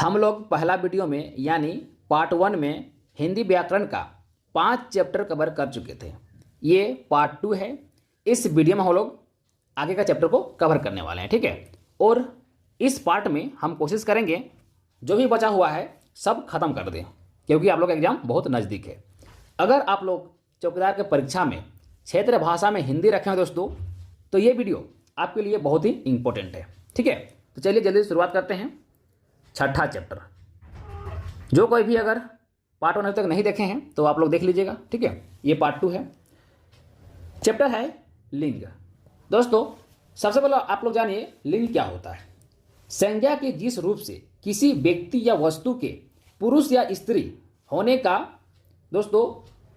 हम लोग पहला वीडियो में यानी पार्ट 1 में हिंदी व्याकरण का 5 चैप्टर कवर कर चुके थे। ये पार्ट 2 है। इस वीडियो में हम लोग आगे का चैप्टर को कवर करने वाले हैं, ठीक है। और इस पार्ट में हम कोशिश करेंगे जो भी बचा हुआ है सब खत्म कर दें, क्योंकि आप लोग का एग्जाम बहुत नज़दीक है। अगर आप लोग चौकीदार के परीक्षा में क्षेत्रीय भाषा में हिंदी रखें दोस्तों, तो ये वीडियो आपके लिए बहुत ही इंपॉर्टेंट है, ठीक है। तो चलिए जल्दी शुरुआत करते हैं। छठा चैप्टर, जो कोई भी अगर पार्ट 1 अभी तक नहीं देखे हैं तो आप लोग देख लीजिएगा, ठीक है। ये पार्ट 2 है। चैप्टर है लिंग। दोस्तों सबसे पहले आप लोग जानिए लिंग क्या होता है। संज्ञा के जिस रूप से किसी व्यक्ति या वस्तु के पुरुष या स्त्री होने का दोस्तों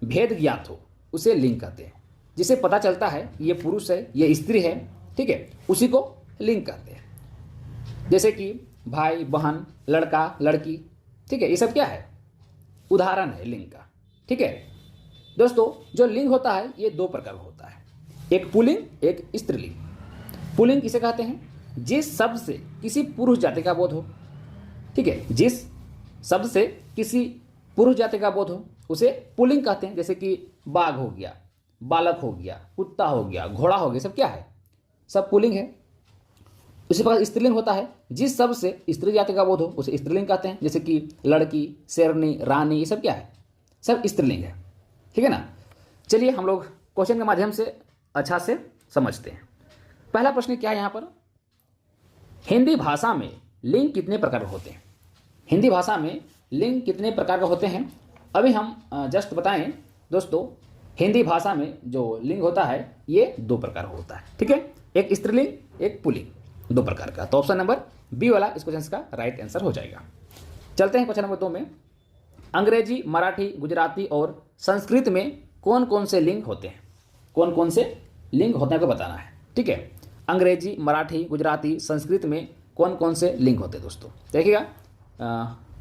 भेद ज्ञात हो, उसे लिंग कहते हैं। जिसे पता चलता है ये पुरुष है ये स्त्री है, ठीक है, उसी को लिंग कहते हैं। जैसे कि भाई बहन, लड़का लड़की, ठीक है, ये सब क्या है, उदाहरण है लिंग का, ठीक है। दोस्तों जो लिंग होता है ये 2 प्रकार का होता है, एक पुल्लिंग एक स्त्रीलिंग। पुल्लिंग किसे कहते हैं, जिस शब्द से किसी पुरुष जाति का बोध हो, ठीक है, जिस शब्द से किसी पुरुष जाति का बोध हो उसे पुल्लिंग कहते हैं। जैसे कि बाघ हो गया, बालक हो गया, कुत्ता हो गया, घोड़ा हो गया, सब क्या है, सब पुल्लिंग है। उसी प्रकार स्त्रीलिंग होता है, जिस शब्द से स्त्री जाति का बोध हो उसे स्त्रीलिंग कहते हैं। जैसे कि लड़की, शेरनी, रानी, ये सब क्या है, सब स्त्रीलिंग है, ठीक है ना। चलिए हम लोग क्वेश्चन के माध्यम से अच्छा से समझते हैं। पहला प्रश्न क्या है यहाँ पर, हिंदी भाषा में लिंग कितने प्रकार के होते हैं। हिंदी भाषा में लिंग कितने प्रकार के होते हैं अभी हम जस्ट बताएं दोस्तों। हिंदी भाषा में जो लिंग होता है ये 2 प्रकार होता है, ठीक है, एक स्त्रीलिंग एक पुल्लिंग, 2 प्रकार का। तो ऑप्शन नंबर बी वाला इस क्वेश्चन का राइट आंसर हो जाएगा। चलते हैं क्वेश्चन नंबर 2 में। अंग्रेजी, मराठी, गुजराती और संस्कृत में कौन कौन से लिंग होते हैं, कौन कौन से लिंग होते हैं को बताना है, ठीक है। अंग्रेजी, मराठी, गुजराती, संस्कृत में कौन कौन से लिंग होते हैं दोस्तों। देखिएगा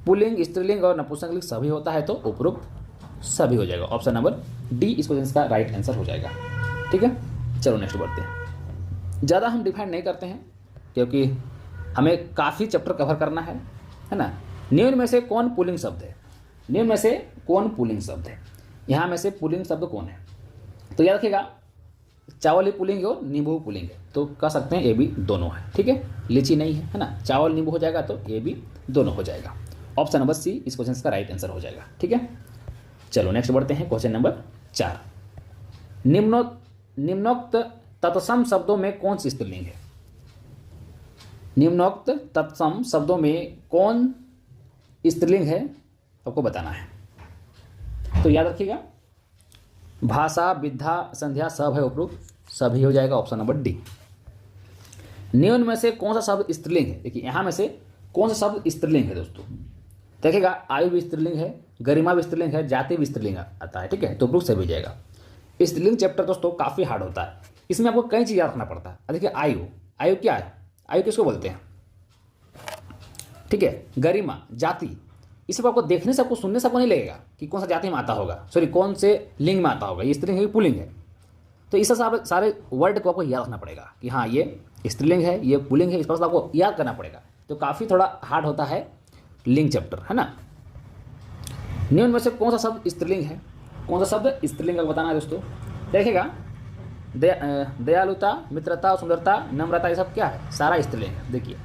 पुल्लिंग, स्त्रीलिंग और नपुंसकलिंग सभी होता है, तो उपरोक्त सभी हो जाएगा। ऑप्शन नंबर डी इस क्वेश्चन का राइट आंसर हो जाएगा, ठीक है। चलो नेक्स्ट बढ़ते हैं। ज़्यादा हम डिफाइन नहीं करते हैं क्योंकि हमें काफ़ी चैप्टर कवर करना है ना। निम्न में से कौन पुल्लिंग शब्द है, निम्न में से कौन पुल्लिंग शब्द है, यहाँ में से पुल्लिंग शब्द कौन है। तो याद रखिएगा चावल ही पुल्लिंग है और नींबू पुल्लिंग है, तो कह सकते हैं ए बी दोनों है, ठीक है। लीची नहीं है ना, चावल नींबू हो जाएगा तो ए बी दोनों हो जाएगा। ऑप्शन नंबर सी इस क्वेश्चन का राइट आंसर हो जाएगा, ठीक है। चलो नेक्स्ट बढ़ते हैं। क्वेश्चन नंबर 4, निम्नोक्त तत्सम शब्दों में कौन सी स्त्रीलिंग है। निम्नोक्त तत्सम शब्दों में कौन स्त्रीलिंग है आपको बताना है। तो याद रखिएगा भाषा, विद्या, संध्या सब है, उपरोक्त सभी हो जाएगा। Option number D. निम्न में से कौन सा शब्द स्त्रीलिंग है, देखिए यहाँ में से कौन सा शब्द स्त्रीलिंग है दोस्तों। देखिएगा आयु भी स्त्रीलिंग है, गरिमा भी स्त्रीलिंग है, जाति भी स्त्रीलिंग आता है, ठीक है, तो उपरोक्त सभी हो जाएगा। स्त्रीलिंग चैप्टर दोस्तों काफ़ी हार्ड होता है, इसमें आपको कई चीज़ याद रखना पड़ता है। देखिए आयु, आयु क्या है, आयु किसको बोलते हैं, ठीक है। गरिमा, जाति, इस सब आपको देखने से आपको सुनने से आपको नहीं लगेगा कि कौन सा जाति में आता होगा, सॉरी कौन से लिंग में आता होगा, ये स्त्रीलिंग है पुल्लिंग है। तो इस हिसाब सारे वर्ड को आपको याद रखना पड़ेगा कि हाँ ये स्त्रीलिंग है ये पुल्लिंग है, इस पर आपको याद करना पड़ेगा। तो काफ़ी थोड़ा हार्ड होता है लिंग चैप्टर, है ना। निम्न में से कौन सा शब्द स्त्रीलिंग है, कौन सा शब्द स्त्रीलिंग का बताना है दोस्तों। देखिएगा दयालुता, मित्रता, सुंदरता, नम्रता, ये सब क्या है, सारा स्त्रीलिंग है। देखिए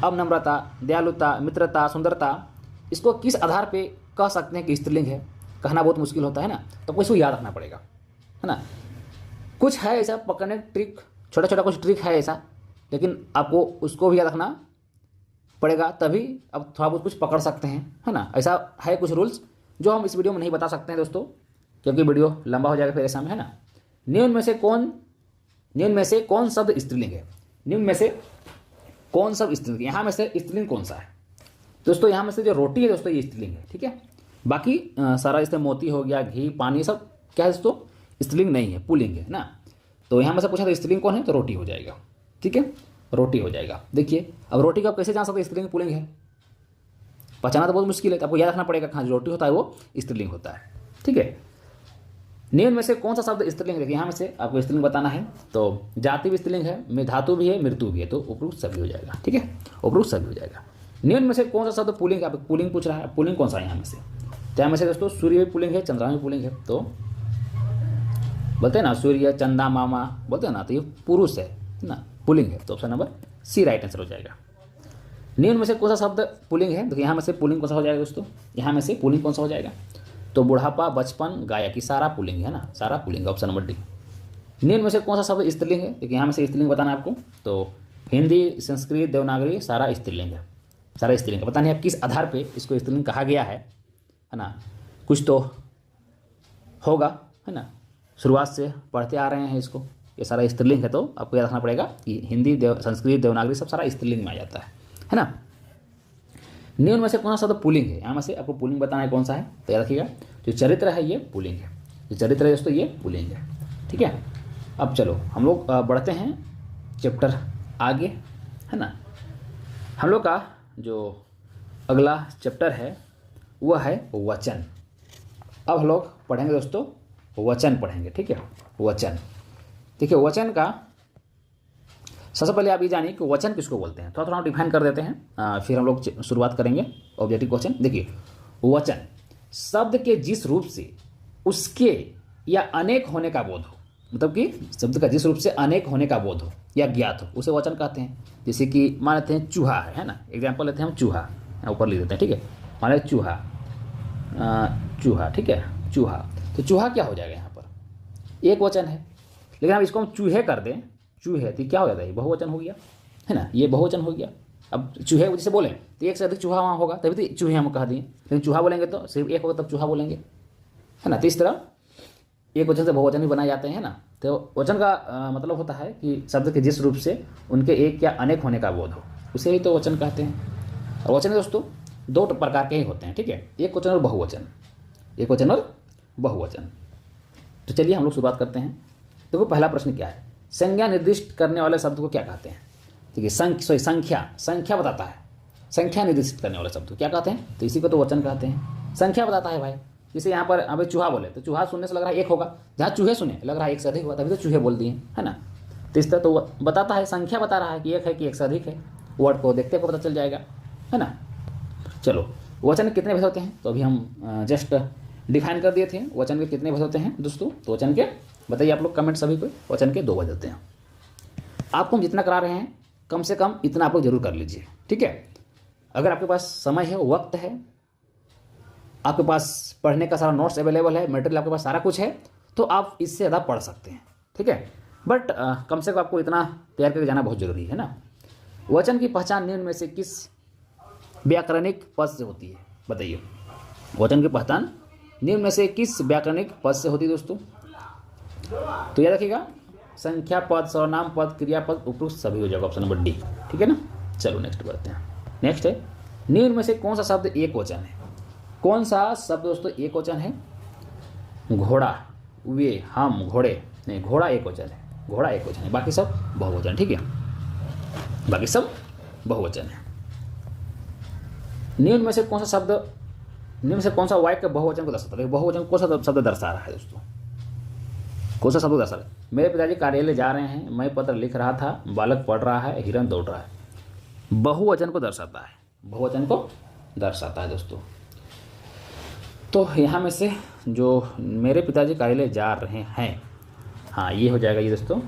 अब नम्रता, दयालुता, मित्रता, सुंदरता, इसको किस आधार पे कह सकते हैं कि स्त्रीलिंग है, कहना बहुत मुश्किल होता है ना, तो इसको याद रखना पड़ेगा, है ना। कुछ है ऐसा पकड़ने ट्रिक, छोटा छोटा कुछ ट्रिक है ऐसा, लेकिन आपको उसको भी याद रखना पड़ेगा, तभी अब थोड़ा बहुत कुछ पकड़ सकते हैं, है ना। ऐसा है कुछ रूल्स जो हम इस वीडियो में नहीं बता सकते हैं दोस्तों, क्योंकि वीडियो लंबा हो जाएगा फिर ऐसा में, है ना। निम्न में से कौन शब्द स्त्रीलिंग है, निम्न में से कौन शब्द स्त्रीलिंग, यहाँ में से स्त्रीलिंग कौन सा है दोस्तों। यहाँ में से जो रोटी है दोस्तों ये स्त्रीलिंग है, ठीक है। बाकी सारा इसमें मोती हो गया, घी, पानी, सब क्या है दोस्तों, स्त्रीलिंग नहीं है, पुल्लिंग है ना। तो यहाँ में से पूछा तो स्त्रीलिंग कौन है, तो रोटी हो जाएगा, ठीक है, रोटी हो जाएगा। देखिए अब रोटी को आप कैसे जान सकते हैं स्त्रीलिंग पुल्लिंग है, पहचाना तो बहुत मुश्किल है, तो आपको याद रखना पड़ेगा कहाँ रोटी होता है वो स्त्रीलिंग होता है, ठीक है। निम्न में से कौन सा शब्द स्त्रीलिंग, देखिए यहाँ में से आपको स्त्रीलिंग बताना है। तो जाति भी स्त्रीलिंग है, में धातु भी है, मृत्यु भी है, तो उपरोक्त सभी हो जाएगा, ठीक है, उपरोक्त सभी हो जाएगा। निम्न में से कौन सा शब्द पुल्लिंग है? आप पुल्लिंग पूछ रहा है, पुल्लिंग कौन सा है यहाँ में से? तो यहाँ में से दोस्तों सूर्य भी पुल्लिंग है, चंद्रमा भी पुल्लिंग है। तो बोलते हैं ना सूर्य, चंदा, मामा बोलते हैं ना, तो ये पुरुष है ना, पुल्लिंग है। तो option number C right answer हो जाएगा। निम्न में से कौन सा शब्द पुल्लिंग है? देखिए यहाँ में से पुल्लिंग कौन सा हो जाएगा दोस्तों? यहाँ में से पुल्लिंग कौन सा हो जाएगा? तो बुढ़ापा, बचपन, गायकी, सारा पुल्लिंग है ना, सारा पुल्लिंग, ऑप्शन नंबर डी। निम्न में से कौन सा शब्द स्त्रीलिंग है? देखिए यहाँ में से स्त्रीलिंग बताना है आपको। तो हिंदी, संस्कृत, देवनागरी सारा स्त्रीलिंग है, सारा स्त्रीलिंग है। पता नहीं आप किस आधार पे इसको स्त्रीलिंग कहा गया है ना, कुछ तो होगा, है ना। शुरुआत से पढ़ते आ रहे हैं इसको, ये सारा स्त्रीलिंग है। तो आपको याद रखना पड़ेगा कि हिंदी, संस्कृत, देवनागरी सब सारा स्त्रीलिंग में आ जाता है ना। निम्न में से कौन सा शब्द पुल्लिंग है? यहाँ में से आपको पुल्लिंग बताना है कौन सा है, तो याद रखिएगा जो चरित्र है ये पुल्लिंग है, जो चरित्र है दोस्तों ये पुल्लिंग है, ठीक है। अब चलो हम लोग बढ़ते हैं चैप्टर आगे, है ना। हम लोग का जो अगला चैप्टर है वह है वचन। अब हम लोग पढ़ेंगे दोस्तों वचन पढ़ेंगे, ठीक है। वचन, देखिए वचन का सबसे पहले आप ये जानिए कि वचन किसको बोलते हैं। थोड़ा थोड़ा हम डिफाइन कर देते हैं, फिर हम लोग शुरुआत करेंगे ऑब्जेक्टिव क्वेश्चन। देखिए वचन शब्द के जिस रूप से उसके या अनेक होने का बोध हो, मतलब कि शब्द का जिस रूप से अनेक होने का बोध हो या ज्ञात हो, उसे वचन कहते हैं। जैसे कि मान लेते हैं चूहा है ना, एग्जाम्पल लेते हैं हम चूहा, ऊपर लिख देते हैं, ठीक है। मान लेते चूहा, चूहा, ठीक है, चूहा। तो चूहा क्या हो जाएगा? यहाँ पर एक वचन है, लेकिन हम इसको हम चूहे कर दें, चूहे, तो क्या हो जाता है? बहुवचन हो गया, है ना, ये बहुवचन हो गया। अब चूहे जैसे बोलें तो एक से अधिक चूहा वहाँ होगा, तभी तो चूहे हम कह दिए। लेकिन चूहा बोलेंगे तो सिर्फ एक होगा, तब चूहा बोलेंगे, है ना। तो इस तरह एक वचन से बहुवचन भी बनाए जाते हैं ना। तो वचन का मतलब होता है कि शब्द के जिस रूप से उनके एक या अनेक होने का बोध हो, उसे ही तो वचन कहते हैं। और वचन दोस्तों दो प्रकार के ही होते हैं, ठीक है, एक वचन और बहुवचन, एक वचन और बहुवचन। तो चलिए हम लोग शुरुआत करते हैं। देखो पहला प्रश्न क्या है, संज्ञा निर्दिष्ट करने वाले शब्द को क्या कहते हैं? ठीक है, संख्या बताता है, संख्या निर्दिष्ट करने वाले शब्द को क्या कहते हैं? तो इसी को तो वचन कहते हैं, संख्या बताता है भाई। जैसे यहाँ पर अभी चूहा बोले तो चूहा सुनने से लग रहा है एक होगा, जहाँ चूहे सुने लग रहा है एक से अधिक हुआ, तभी तो चूहे बोल दिए, है ना। तो इस तरह तो बताता है, संख्या बता रहा है कि एक है कि एक से अधिक है, वर्ड को देखते को पता चल जाएगा, है ना। चलो वचन के कितने भेद होते हैं? तो अभी हम जस्ट डिफाइन कर दिए थे वचन के कितने भेद होते हैं दोस्तों। तो वचन के बताइए आप लोग कमेंट सभी को, वचन के 2 भेद होते हैं। आपको हम जितना करा रहे हैं कम से कम इतना आप लोग जरूर कर लीजिए, ठीक है। अगर आपके पास समय है, वक्त है, आपके पास पढ़ने का सारा नोट्स अवेलेबल है, मटेरियल आपके पास सारा कुछ है, तो आप इससे ज़्यादा पढ़ सकते हैं, ठीक है। बट कम से कम आपको इतना तैयार करके जाना बहुत ज़रूरी है ना। वचन की पहचान निम्न में से किस व्याकरणिक पद से होती है? बताइए, वचन की पहचान निम्न में से किस व्याकरणिक पद से होती है दोस्तों? तो याद रखिएगा, संख्या पद, सर्वनाम पद, क्रियापद, उपयुक्त सभी हो जाएगा, ऑप्शन नंबर डी, ठीक है ना। चलो नेक्स्ट बढ़ते हैं। नेक्स्ट है, निम्न में से कौन सा शब्द एक वचन है? कौन सा शब्द दोस्तों एक वचन है? घोड़ा, वे, हम, घोड़े, नहीं, घोड़ा एक वचन है, घोड़ा एक वचन है, बाकी सब बहुवचन, ठीक है, बाकी सब बहुवचन है। निम्न में से कौन सा शब्द, निम्न से कौन सा वाक्य बहुवचन को दर्शाता है? बहुवचन कौन सा शब्द दर्शा रहा है दोस्तों? कौन सा शब्द दर्शा रहा है? मेरे पिताजी कार्यालय जा रहे हैं, मैं पत्र लिख रहा था, बालक पढ़ रहा है, हिरन दौड़ रहा है। बहुवचन को दर्शाता है, बहुवचन को दर्शाता है दोस्तों। तो यहाँ में से जो मेरे पिताजी कार्यालय जा रहे हैं, हाँ ये हो जाएगा, ये दोस्तों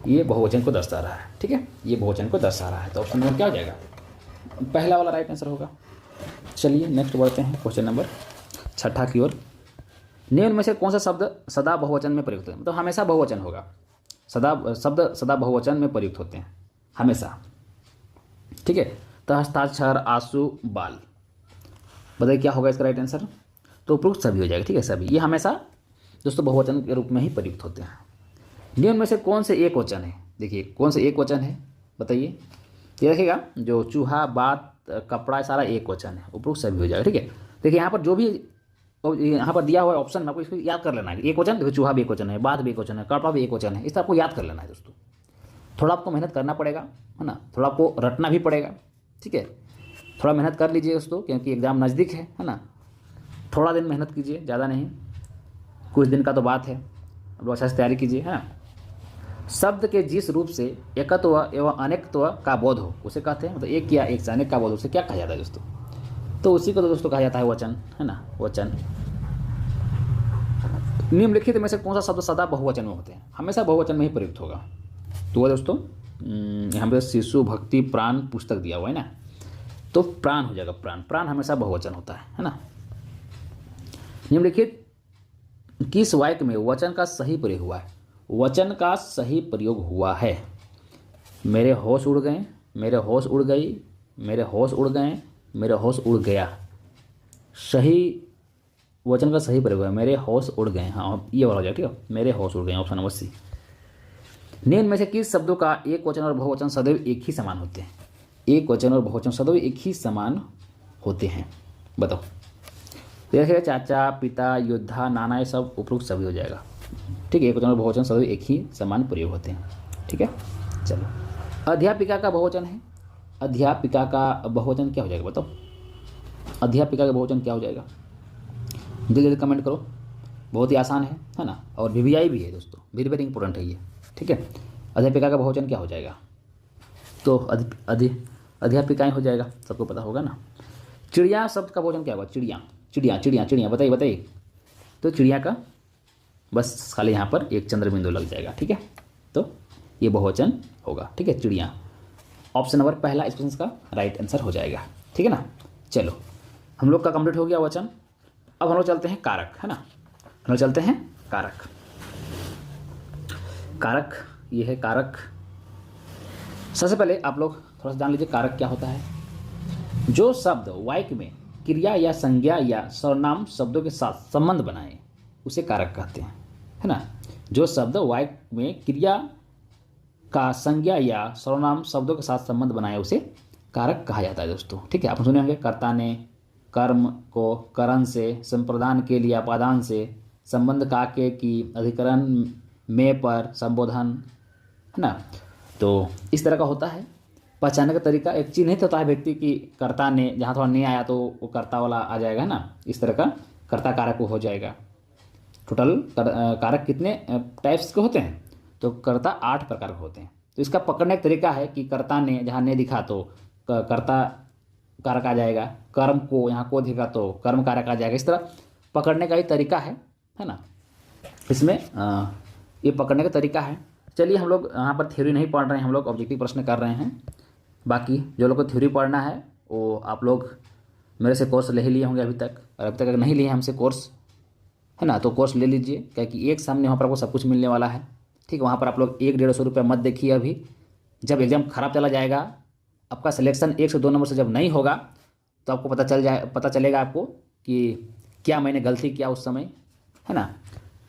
ये बहुवचन को दर्शा रहा है, ठीक है, ये बहुवचन को दर्शा रहा है। तो ऑप्शन नंबर क्या हो जाएगा? पहला वाला राइट आंसर होगा। चलिए नेक्स्ट बढ़ते हैं क्वेश्चन नंबर 6 की ओर। निम्न में से कौन सा शब्द सदा बहुवचन में प्रयुक्त है? मतलब हमेशा बहुवचन होगा, शब्द सदा बहुवचन में प्रयुक्त होते हैं हमेशा, ठीक है। तो हस्ताक्षर, आंसू, बाल, बताइए क्या होगा इसका राइट आंसर? तो उपयुक्त सभी हो जाएगा, ठीक है, सभी, ये हमेशा दोस्तों बहुवचन के रूप में ही प्रयुक्त होते हैं। निम्न में से कौन से एक वचन है? देखिए कौन से एक वचन है बताइए। ये रखिएगा, जो चूहा, बात, कपड़ा, सारा एक वचन है, उपयुक्त सभी हो जाएगा, ठीक है। देखिए यहाँ पर जो भी यहाँ पर दिया हुआ ऑप्शन में आपको इसको याद कर लेना है। एक वचन, देखो चूहा भी एक वचन है, बात भी एक वचन है, कपड़ा भी एक वचन है, इस तरह आपको याद कर लेना है दोस्तों। थोड़ा आपको मेहनत करना पड़ेगा, है ना, थोड़ा आपको रटना भी पड़ेगा, ठीक है। थोड़ा मेहनत कर लीजिए दोस्तों, क्योंकि एग्ज़ाम नज़दीक है ना। थोड़ा दिन मेहनत कीजिए, ज़्यादा नहीं, कुछ दिन का तो बात है। अब अच्छा से तैयारी कीजिए, है ना। शब्द के जिस रूप से एकत्व एवं अनेकत्व का बोध हो उसे कहते हैं, मतलब एक या एक से अनेक का बोध उसे क्या कहा जाता है दोस्तों? तो उसी को तो दोस्तों कहा जाता है वचन, है ना, वचन। निम्नलिखित में से कौन सा शब्द सदा बहुवचन में होते हैं? हमेशा बहुवचन में ही प्रयुक्त होगा। तो वह दोस्तों यहाँ पे शिशु भक्ति प्राण पुस्तक दिया हुआ है ना, तो प्राण हो जाएगा, प्राण। प्राण हमेशा बहुवचन होता है ना। निम्नलिखित किस वाक्य में वचन का सही प्रयोग हुआ है? वचन का सही प्रयोग हुआ है मेरे होश उड़ गए, मेरे होश उड़ गई, मेरे होश उड़ गए, मेरे होश उड़ गया। सही वचन का सही प्रयोग है मेरे होश उड़ गए। हाँ, ये वाला हो जाएगा, ठीक है, मेरे होश उड़ गए, ऑप्शन नंबर सी। निम्न में से किस शब्दों का एक वचन और बहुवचन सदैव एक ही समान होते हैं? एक वचन और बहुवचन सदैव एक ही समान होते हैं, बताओ। देखिए चाचा, पिता, योद्धा, नाना, ये सब उपरोक्त सभी हो जाएगा, ठीक है। एक वचन और बहुवचन सदैव एक ही समान प्रयोग होते हैं, ठीक है। चलो, अध्यापिका का बहुवचन है, अध्यापिका का बहुवचन क्या हो जाएगा बताओ? अध्यापिका का बहुवचन क्या हो जाएगा? जल्दी जल्दी कमेंट करो, बहुत ही आसान है ना, और वीवीआई भी है दोस्तों, वेरी वेरी इंपॉर्टेंट है ये, ठीक है। अध्यापिका का बहुवचन क्या हो जाएगा? तो अध्यापिकाएं हो जाएगा, सबको पता होगा ना। चिड़िया शब्द का बहुवचन क्या होगा? चिड़िया, चिड़िया, चिड़िया, चिड़िया, बताइए बताइए। तो चिड़िया का बस खाली यहाँ पर एक चंद्र बिंदु लग जाएगा, ठीक है। तो ये बहुवचन होगा, ठीक है, चिड़िया। ऑप्शन नंबर पहला इस क्वेश्चन का राइट आंसर हो जाएगा, ठीक है ना। चलो, हम लोग का कंप्लीट हो गया वचन। अब हम लोग चलते हैं कारक, है ना, हम लोग चलते हैं कारक। कारक, ये है कारक। सबसे पहले आप लोग थोड़ा सा जान लीजिए कारक क्या होता है। जो शब्द वाक्य में क्रिया या संज्ञा या सर्वनाम शब्दों के साथ संबंध बनाए उसे कारक कहते हैं, है ना। जो शब्द वाक्य में क्रिया का संज्ञा या सर्वनाम शब्दों के साथ संबंध बनाए उसे कारक कहा जाता है दोस्तों, ठीक है। आप सुने होंगे कर्ता ने कर्म को करण से, संप्रदान के लिए अपादान से, संबंध काके की अधिकरण में पर संबोधन, है ना। तो इस तरह का होता है। पहचानने का तरीका एक चिन्हित होता है व्यक्ति की, कर्ता ने, जहाँ थोड़ा ने आया तो वो कर्ता वाला आ जाएगा ना, इस तरह का कर्ता कारक हो जाएगा। टोटल कारक कितने टाइप्स के होते हैं? तो कर्ता 8 प्रकार के होते हैं। तो इसका पकड़ने का तरीका है कि कर्ता ने, जहाँ ने दिखा तो कर्ता कारक आ जाएगा, कर्म को यहाँ को दिखा तो कर्म कारक आ जाएगा। इस तरह पकड़ने का ही तरीका है ना। इसमें ये पकड़ने का तरीका है। चलिए, हम लोग यहाँ पर थ्योरी नहीं पढ़ रहे हैं, हम लोग ऑब्जेक्टिव प्रश्न कर रहे हैं। बाकी जो लोग को थ्योरी पढ़ना है वो आप लोग मेरे से कोर्स ले ही लिए होंगे अभी तक, और अभी तक अगर नहीं लिए हमसे कोर्स, है ना, तो कोर्स ले लीजिए, क्योंकि एक सामने वहाँ पर आपको सब कुछ मिलने वाला है, ठीक है। वहाँ पर आप लोग 100-150 रुपये मत देखिए अभी। जब एग्ज़ाम खराब चला जाएगा, आपका सिलेक्शन 1 से 2 नंबर से जब नहीं होगा, तो आपको पता चलेगा आपको कि क्या मैंने गलती किया उस समय, है ना।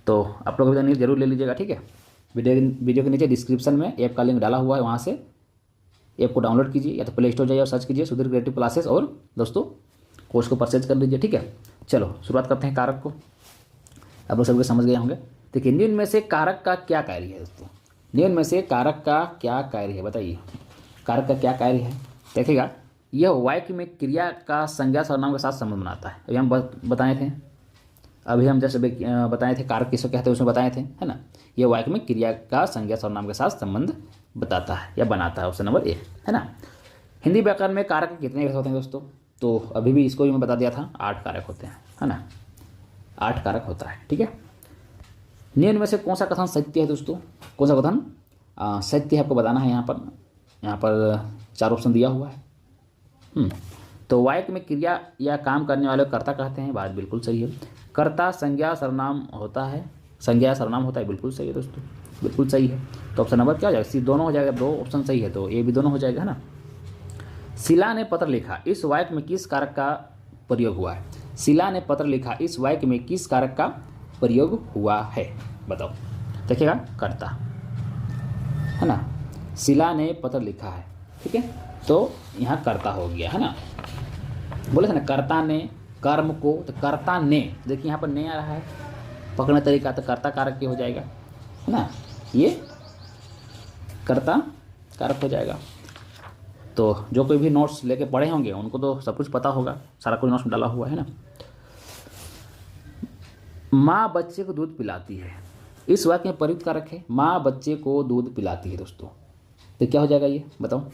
तो आप लोग अभी जरूर ले लीजिएगा, ठीक है। वीडियो के नीचे डिस्क्रिप्शन में ऐप का लिंक डाला हुआ है, वहाँ से ऐप को डाउनलोड कीजिए, या तो प्ले स्टोर जाइए और सर्च कीजिए सुधीर क्रिएटिव क्लासेस, और दोस्तों कोर्स को परचेज कर लीजिए, ठीक है। चलो शुरुआत करते हैं कारक को। आप लोग सबके समझ गए होंगे। देखिए, निम्न में से कारक का क्या कार्य है दोस्तों? निम्न में से कारक का क्या कार्य है बताइए? कारक का क्या कार्य है? देखिएगा, यह वाक्य में क्रिया का संज्ञा सर्वनाम के साथ संबंध बनाता है। अभी हम बताए थे, अभी हम जैसे बताए थे कारक किसको कहते हैं, उसमें बताए थे, है ना। यह वाक्य में क्रिया का संज्ञा सर्वनाम के साथ संबंध बताता है या बनाता है, ऑप्शन नंबर ए, है ना। हिंदी व्याकरण में कारक कितने होते हैं दोस्तों? तो अभी भी इसको भी मैं बता दिया था, 8 कारक होते हैं, है ना, 8 कारक होता है, ठीक है। निम्न में से कौन सा कथन सत्य है दोस्तों? कौन सा कथन सत्य है आपको बताना है। यहाँ पर 4 ऑप्शन दिया हुआ है। तो वाक्य में क्रिया या काम करने वाले को कर्ता कहते हैं, बात बिल्कुल सही है। कर्ता संज्ञा सर्वनाम होता है, संज्ञा सर्वनाम होता है, बिल्कुल सही है दोस्तों, बिल्कुल सही है। तो ऑप्शन नंबर क्या हो जाएगा? सी दोनों हो जाएगा, 2 ऑप्शन सही है तो ये भी दोनों हो जाएगा, है ना। शिला ने पत्र लिखा, इस वाक्य में किस कारक का प्रयोग हुआ है? शिला ने पत्र लिखा, इस वाक्य में किस कारक का प्रयोग हुआ है बताओ? देखिएगा, कर्ता, है ना। शिला ने पत्र लिखा है, ठीक है, तो यहाँ कर्ता हो गया, है ना। बोले थे ना कर्ता ने कर्म को, तो कर्ता ने, देखिए यहाँ पर ने आ रहा है, पकड़ने तरीका तो कर्ता कारक की हो जाएगा, है ना। ये कर्ता कारक हो जाएगा। तो जो कोई भी नोट्स लेके पढ़े होंगे उनको तो सब कुछ पता होगा, सारा कुछ नोट्स में डाला हुआ है ना। माँ बच्चे को दूध पिलाती है, इस वाक्य में प्रयुक्त कारक है माँ बच्चे को दूध पिलाती है दोस्तों। तो क्या हो जाएगा ये बताओ,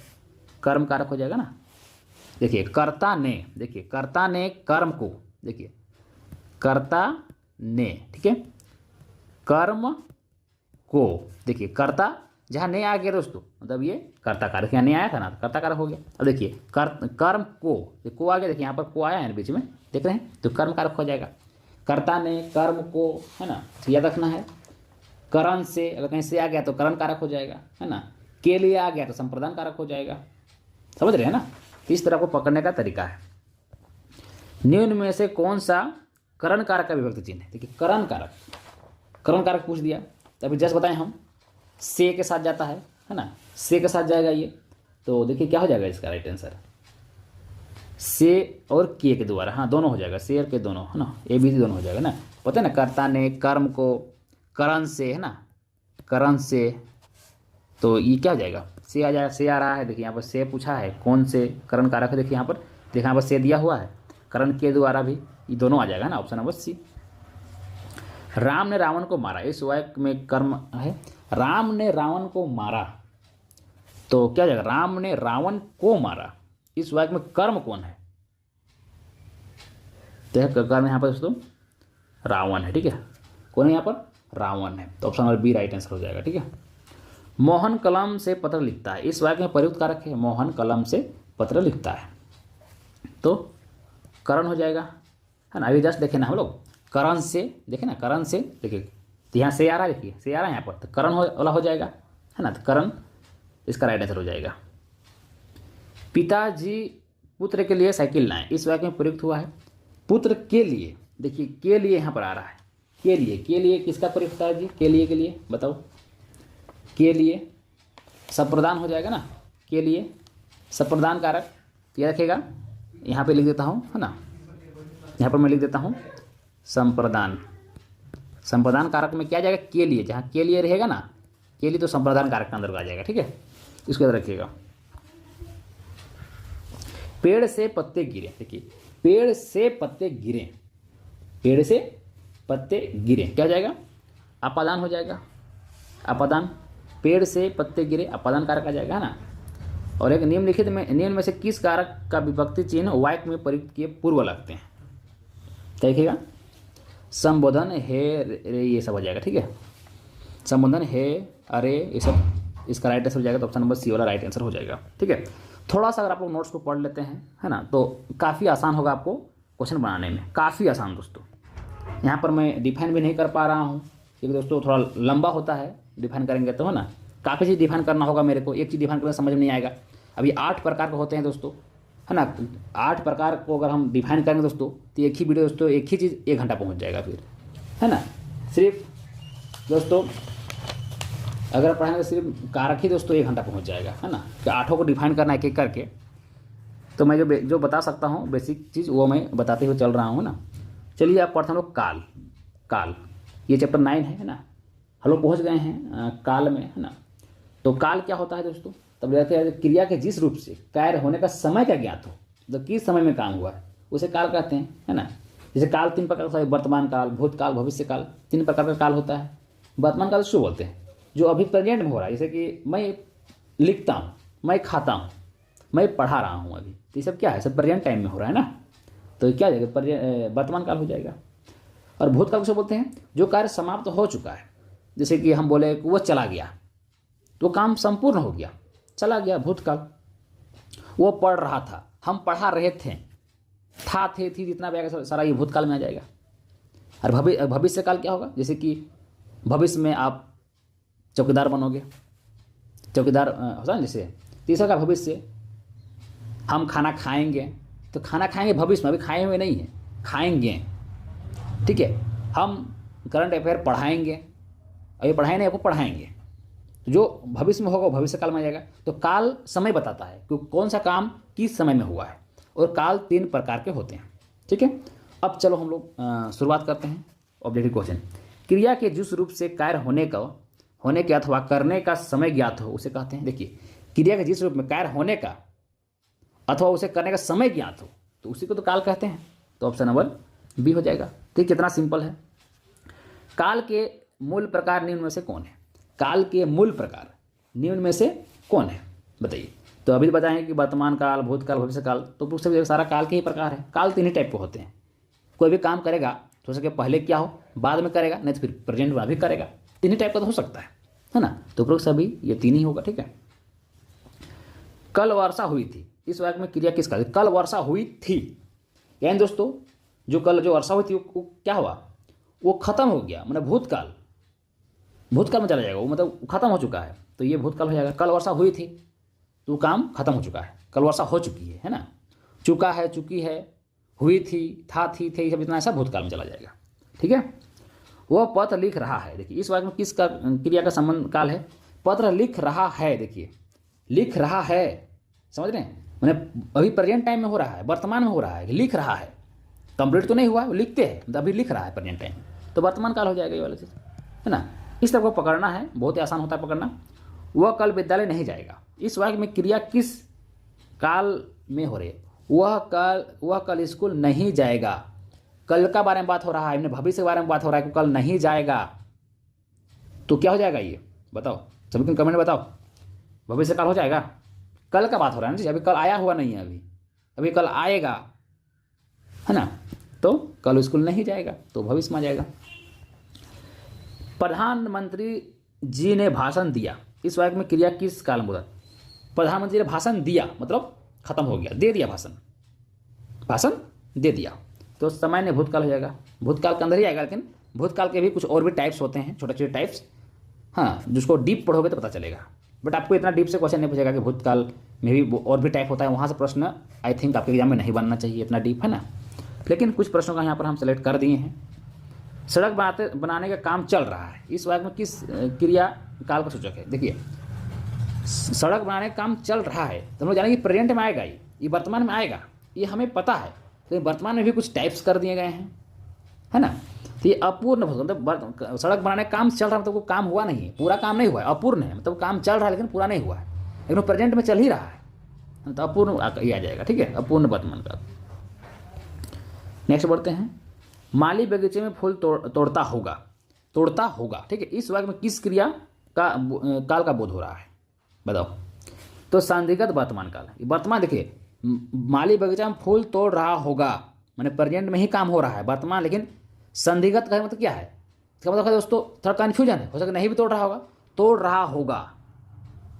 कर्म कारक हो जाएगा ना। देखिए कर्ता ने, देखिए कर्ता ने कर्म को, देखिए कर्ता ने, ठीक है, कर्म को, देखिए कर्ता जहाँ ने आ गया दोस्तों, मतलब ये कर्ता कारक, यहाँ ने आया था ना, कर्ता कारक हो गया। अब देखिए कर्म को आ गया, देखिए यहाँ पर को आया है बीच में, देख रहे हैं, तो कर्म कारक हो जाएगा। कर्ता ने कर्म को, है ना, याद रखना है। करण से, अगर कहीं से आ गया तो करण कारक हो जाएगा, है ना। के लिए आ गया तो संप्रदान कारक हो जाएगा। समझ रहे हैं ना, इस तरह को पकड़ने का तरीका है। निम्न में से कौन सा करण कारक का विभक्ति चिन्ह है? देखिए करण कारक पूछ दिया, तो अभी जस्ट बताएं हम, से के साथ जाता है ना, से के साथ जाएगा ये। तो देखिए क्या हो जाएगा इसका राइट आंसर, से और के द्वारा, हाँ दोनों हो जाएगा, से और के दोनों, है ना, ए बी सी दोनों हो जाएगा ना। पता है ना, कर्ता ने कर्म को करण से, है ना, करण से, तो ये क्या हो जाएगा, से आ जाएगा, से आ रहा है। देखिए यहाँ पर से पूछा है, कौन से करण कारक है, देखिए यहाँ पर, देखिए यहाँ पर से दिया हुआ है, करण के द्वारा भी, ये दोनों आ जाएगा ना, ऑप्शन नंबर सी। राम ने रावण को मारा, इस वाक्य में कर्म है, राम ने रावण को मारा, तो क्या हो जाएगा, राम ने रावण को मारा, इस वाक्य में कर्म कौन है? तो कर्म यहाँ पर दोस्तों रावण है, ठीक है, कौन है यहाँ पर, रावण है, तो option number B right answer हो जाएगा, ठीक है। मोहन कलम से पत्र लिखता है, इस वाक्य में प्रयुक्त कारक है, मोहन कलम से पत्र लिखता है, तो करण हो जाएगा, है ना। अभी जस्ट देखे ना हम लोग, करण से, देखे ना, करण से, देखिए यहाँ से आ रहा है, देखिए से आ रहा है यहाँ पर, तो करण वाला हो जाएगा, है ना, तो करण इसका राइट आंसर हो जाएगा। पिताजी पुत्र के लिए साइकिल लाएं, इस वाक्य में प्रयुक्त हुआ है, पुत्र के लिए, देखिए के लिए यहाँ पर आ रहा है, के लिए किसका प्रयुक्त होता है जी, के लिए बताओ, के लिए संप्रदान हो जाएगा ना, के लिए संप्रदान कारक, ये रखेगा, यहाँ पे लिख देता हूँ, है ना, यहाँ पर मैं लिख देता हूँ संप्रदान कारक में क्या जाएगा, के लिए, जहाँ के लिए रहेगा ना, के लिए, तो संप्रदान कारक के अंदर आ जाएगा, ठीक है, इसको याद रखिएगा। पेड़ से पत्ते गिरे, देखिए पेड़ से पत्ते गिरे, पेड़ से पत्ते गिरे, क्या हो जाएगा, अपादान हो जाएगा, अपादान, पेड़ से पत्ते गिरे अपादान कारक आ जाएगा, है ना। और एक निम्न में से किस कारक का विभक्ति चिन्ह वाक्य में प्रयुक्त किए पूर्व लगते हैं? देखिएगा, संबोधन है, रे, ये सब हो जाएगा, ठीक है, संबोधन है, अरे, ये सब इसका राइट आंसर हो जाएगा, तो ऑप्शन नंबर सी वाला राइट आंसर हो जाएगा, ठीक है। थोड़ा सा अगर आप लोग नोट्स को पढ़ लेते हैं, है ना, तो काफ़ी आसान होगा आपको क्वेश्चन बनाने में, काफ़ी आसान दोस्तों। यहाँ पर मैं डिफाइन भी नहीं कर पा रहा हूँ, क्योंकि दोस्तों थोड़ा लंबा होता है, डिफाइन करेंगे तो, है ना, काफ़ी चीज़ डिफाइन करना होगा मेरे को, एक चीज़ डिफाइन करना समझ में नहीं आएगा। अभी 8 प्रकार के होते हैं दोस्तों, है ना, 8 प्रकार को अगर हम डिफाइन करेंगे दोस्तों, तो एक ही वीडियो दोस्तों, एक ही चीज़ 1 घंटा पहुँच जाएगा फिर, है ना। सिर्फ दोस्तों अगर पढ़ाएंगे तो सिर्फ कारक ही दोस्तों 1 घंटा पहुँच जाएगा, है ना, कि 8 को डिफाइन करना है एक एक करके। तो मैं जो बता सकता हूँ बेसिक चीज़ वो मैं बताते हुए चल रहा हूँ ना। चलिए आप पढ़ते हम लोग काल, ये चैप्टर 9 है ना, हम लोग पहुँच गए हैं काल में, है ना। तो काल क्या होता है दोस्तों, तब रहते हैं क्रिया के जिस रूप से कार्य होने का समय का ज्ञात हो, तो किस समय में काम हुआ है उसे काल कहते हैं, है ना। जैसे काल 3 प्रकार का, वर्तमान काल, भूतकाल, भविष्य काल, 3 प्रकार का काल होता है। वर्तमान काल शो बोलते हैं, जो अभी प्रेजेंट में हो रहा है, जैसे कि मैं लिखता हूँ, मैं खाता हूँ, मैं पढ़ा रहा हूँ अभी, तो ये सब क्या है, सब प्रेजेंट टाइम में हो रहा है ना, तो क्या हो जाएगा, वर्तमान काल हो जाएगा। और भूतकाल को बोलते हैं जो कार्य समाप्त हो चुका है, जैसे कि हम बोले वो चला गया, तो काम संपूर्ण हो गया, चला गया, भूतकाल। वो पढ़ रहा था, हम पढ़ा रहे थे, थे, थी, जितना भी आएगा सारा ये भूतकाल में आ जाएगा। और भविष्य काल क्या होगा, जैसे कि भविष्य में आप चौकीदार बनोगे, चौकीदार होता है जैसे। तीसरा का भविष्य, हम खाना खाएंगे, तो खाना खाएंगे भविष्य में, अभी खाए हुए नहीं है, खाएंगे, ठीक है। हम करंट अफेयर पढ़ाएंगे, अभी पढ़ाए नहीं, आपको पढ़ाएंगे, तो जो भविष्य में होगा वो भविष्य काल में आ जाएगा। तो काल समय बताता है कि कौन सा काम किस समय में हुआ है, और काल 3 प्रकार के होते हैं, ठीक है। अब चलो हम लोग शुरुआत करते हैं ऑब्जेक्टिव क्वेश्चन। क्रिया के जिस रूप से कार्य होने के अथवा करने का समय ज्ञात हो उसे कहते हैं। देखिए क्रिया के जिस रूप में कार्य होने का अथवा उसे करने का समय ज्ञात हो, तो उसी को तो काल कहते हैं, तो ऑप्शन नंबर बी हो जाएगा। ठीक, कितना सिंपल है। काल के मूल प्रकार निम्न में से कौन है? काल के मूल प्रकार निम्न में से कौन है, बताइए। तो अभी बताएं कि वर्तमान काल, भूतकाल, भविष्य काल, तो सब सारा काल के ही प्रकार है। काल 3 ही टाइप के होते हैं। कोई भी काम करेगा तो हो सके पहले क्या हो, बाद में करेगा, नहीं तो फिर प्रेजेंट में भी करेगा। 3 ही टाइप का तो हो सकता है ना। तो उपरोक्त सभी ये 3 ही होगा, ठीक है। कल वर्षा हुई थी, इस वाक्य में क्रिया किसका? कल वर्षा हुई थी, यानी दोस्तों जो कल जो वर्षा हुई थी वो क्या हुआ, वो खत्म हो गया, मतलब भूतकाल में चला जाएगा वो, मतलब खत्म हो चुका है, तो ये भूतकाल हो जाएगा। कल वर्षा हुई थी तो काम खत्म हो चुका है, कल वर्षा हो चुकी है ना। चुका है, चुकी है, हुई थी, था, थी, थे, सब इतना ऐसा भूतकाल में चला जाएगा, ठीक है। वह पत्र लिख रहा है, देखिए इस वाक्य में किसका क्रिया का संबंध काल है? पत्र लिख रहा है, देखिए लिख रहा है, समझ रहे हैं, मैंने अभी प्रेजेंट टाइम में हो रहा है, वर्तमान में हो रहा है, लिख रहा है, कंप्लीट तो नहीं हुआ है, लिखते हैं, अभी लिख रहा है प्रेजेंट टाइम, तो वर्तमान काल हो जाएगा ये वाला चीज़, है ना। इस तरह को पकड़ना है, बहुत ही आसान होता है पकड़ना। वह कल विद्यालय नहीं जाएगा, इस वाक्य में क्रिया किस काल में हो रही है? वह कल स्कूल नहीं जाएगा, कल का बारे में बात हो रहा है, इन्हें भविष्य के बारे में बात हो रहा है कि कल नहीं जाएगा, तो क्या हो जाएगा ये बताओ, सभी कमेंट में बताओ। भविष्य काल हो जाएगा, कल का बात हो रहा है ना जी, अभी कल आया हुआ नहीं है, अभी कल आएगा, है ना। तो कल स्कूल नहीं जाएगा तो भविष्य में आ जाएगा। प्रधानमंत्री जी ने भाषण दिया, इस वाक्य में क्रिया किस काल में होता है? प्रधानमंत्री ने भाषण दिया मतलब खत्म हो गया, दे दिया भाषण दे दिया, तो समय ने भूतकाल हो जाएगा, भूतकाल के अंदर ही आएगा। लेकिन भूतकाल के भी कुछ और भी टाइप्स होते हैं, छोटे छोटे टाइप्स, हाँ, जिसको डीप पढ़ोगे तो पता चलेगा। बट आपको इतना डीप से क्वेश्चन नहीं पूछेगा कि भूतकाल में भी और भी टाइप होता है, वहाँ से प्रश्न आई थिंक आपके एग्जाम में नहीं बनना चाहिए, इतना डीप, है ना। लेकिन कुछ प्रश्नों का यहाँ पर हम सेलेक्ट कर दिए हैं। सड़क बनाने का काम चल रहा है, इस वाक्य में किस क्रिया काल का सूचक है? देखिए सड़क बनाने का काम चल रहा है, तो हम लोग जानेंगे प्रेजेंट में आएगा, ये वर्तमान में आएगा, ये हमें पता है, लेकिन वर्तमान में भी कुछ टाइप्स कर दिए गए हैं, है ना। तो ये अपूर्ण मतलब सड़क बनाने का काम चल रहा है, मतलब वो काम हुआ नहीं है, पूरा काम नहीं हुआ है, अपूर्ण है, मतलब काम चल रहा है लेकिन पूरा नहीं हुआ है, लेकिन वो प्रेजेंट में चल ही रहा है, तो अपूर्ण ये आ जाएगा, ठीक है, अपूर्ण वर्तमान काल। नेक्स्ट बढ़ते हैं। माली बगीचे में फूल तोड़ता होगा, ठीक है, इस वाक्य में किस क्रिया का काल का बोध हो रहा है बताओ? तो संदिग्ध वर्तमान काल, वर्तमान देखिए माली बगीचा में फूल तोड़ रहा होगा, मैंने प्रेजेंट में ही काम हो रहा है वर्तमान, लेकिन संदिग्ध का मतलब क्या है? इसका मतलब है दोस्तों थोड़ा कन्फ्यूजन है, हो सकता नहीं भी तोड़ रहा होगा,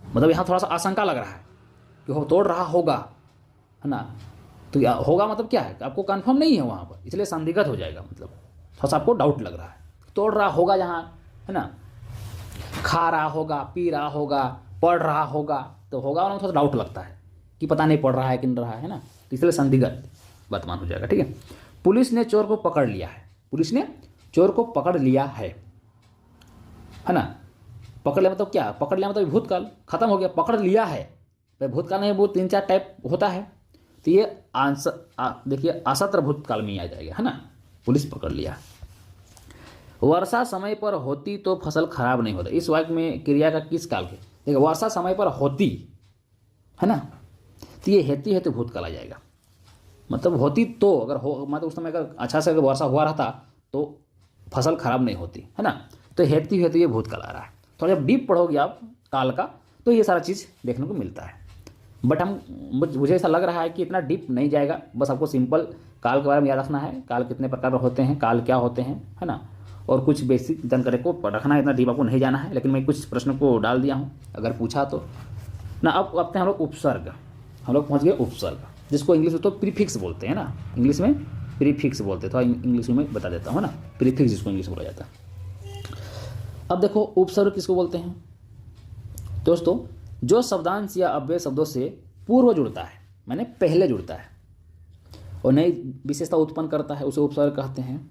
मतलब यहाँ थोड़ा सा आशंका लग रहा है कि वो तोड़ रहा होगा, है ना। तो होगा मतलब क्या है, आपको कंफर्म नहीं है वहाँ पर, इसलिए संदिग्ध हो जाएगा, मतलब थोड़ा सा आपको डाउट लग रहा है, तोड़ रहा होगा जहाँ, है ना, खा रहा होगा, पी रहा होगा, पढ़ रहा होगा, तो होगा वाला थोड़ा डाउट लगता है कि पता नहीं पढ़ रहा है कि नहीं रहा है ना, तो इसलिए संदिग्ध वर्तमान हो जाएगा, ठीक है। पुलिस ने चोर को पकड़ लिया है, है ना। पकड़ लिया मतलब क्या? पकड़ लिया मतलब भूतकाल खत्म हो गया, पकड़ लिया है, भाई भूतकाल में वो 3-4 टाइप होता है, तो ये आंसर देखिए असत्र भूतकाल में ही आ जाएगा, है ना। पुलिस पकड़ लिया। वर्षा समय पर होती तो फसल खराब नहीं होता, इस वाक्य में क्रिया का किस काल के? देखिए वर्षा समय पर होती, है ना, तो ये हेती है तो भूतकाल आ जाएगा, मतलब होती तो अगर हो मतलब उस समय अगर अच्छा से अगर वर्षा हुआ रहता तो फसल खराब नहीं होती, है ना। तो हेती है तो ये भूतकाल आ रहा है। थोड़ा जब डीप पढ़ोगे आप काल का तो ये सारा चीज़ देखने को मिलता है, बट मुझे ऐसा लग रहा है कि इतना डीप नहीं जाएगा, बस आपको सिंपल काल के बारे में याद रखना है, काल कितने प्रकार होते हैं, काल क्या होते हैं, है ना, और कुछ बेसिक जानकारी को रखना है, इतना डीप आपको नहीं जाना है, लेकिन मैं कुछ प्रश्नों को डाल दिया हूँ अगर पूछा तो ना। अब आते हैं हम लोग उपसर्ग, हम लोग पहुँच गए उपसर्ग, जिसको इंग्लिश में तो प्रीफिक्स बोलते हैं ना, इंग्लिश में प्रीफिक्स बोलते हैं, तो इंग्लिश में बता देता हूँ ना, प्रीफिक्स जिसको इंग्लिश में बोला जाता है। अब देखो उपसर्ग किसको बोलते हैं दोस्तों? जो शब्दांश या अव्यय शब्दों से पूर्व जुड़ता है, माने पहले जुड़ता है और नई विशेषता उत्पन्न करता है, उसे उपसर्ग कहते हैं,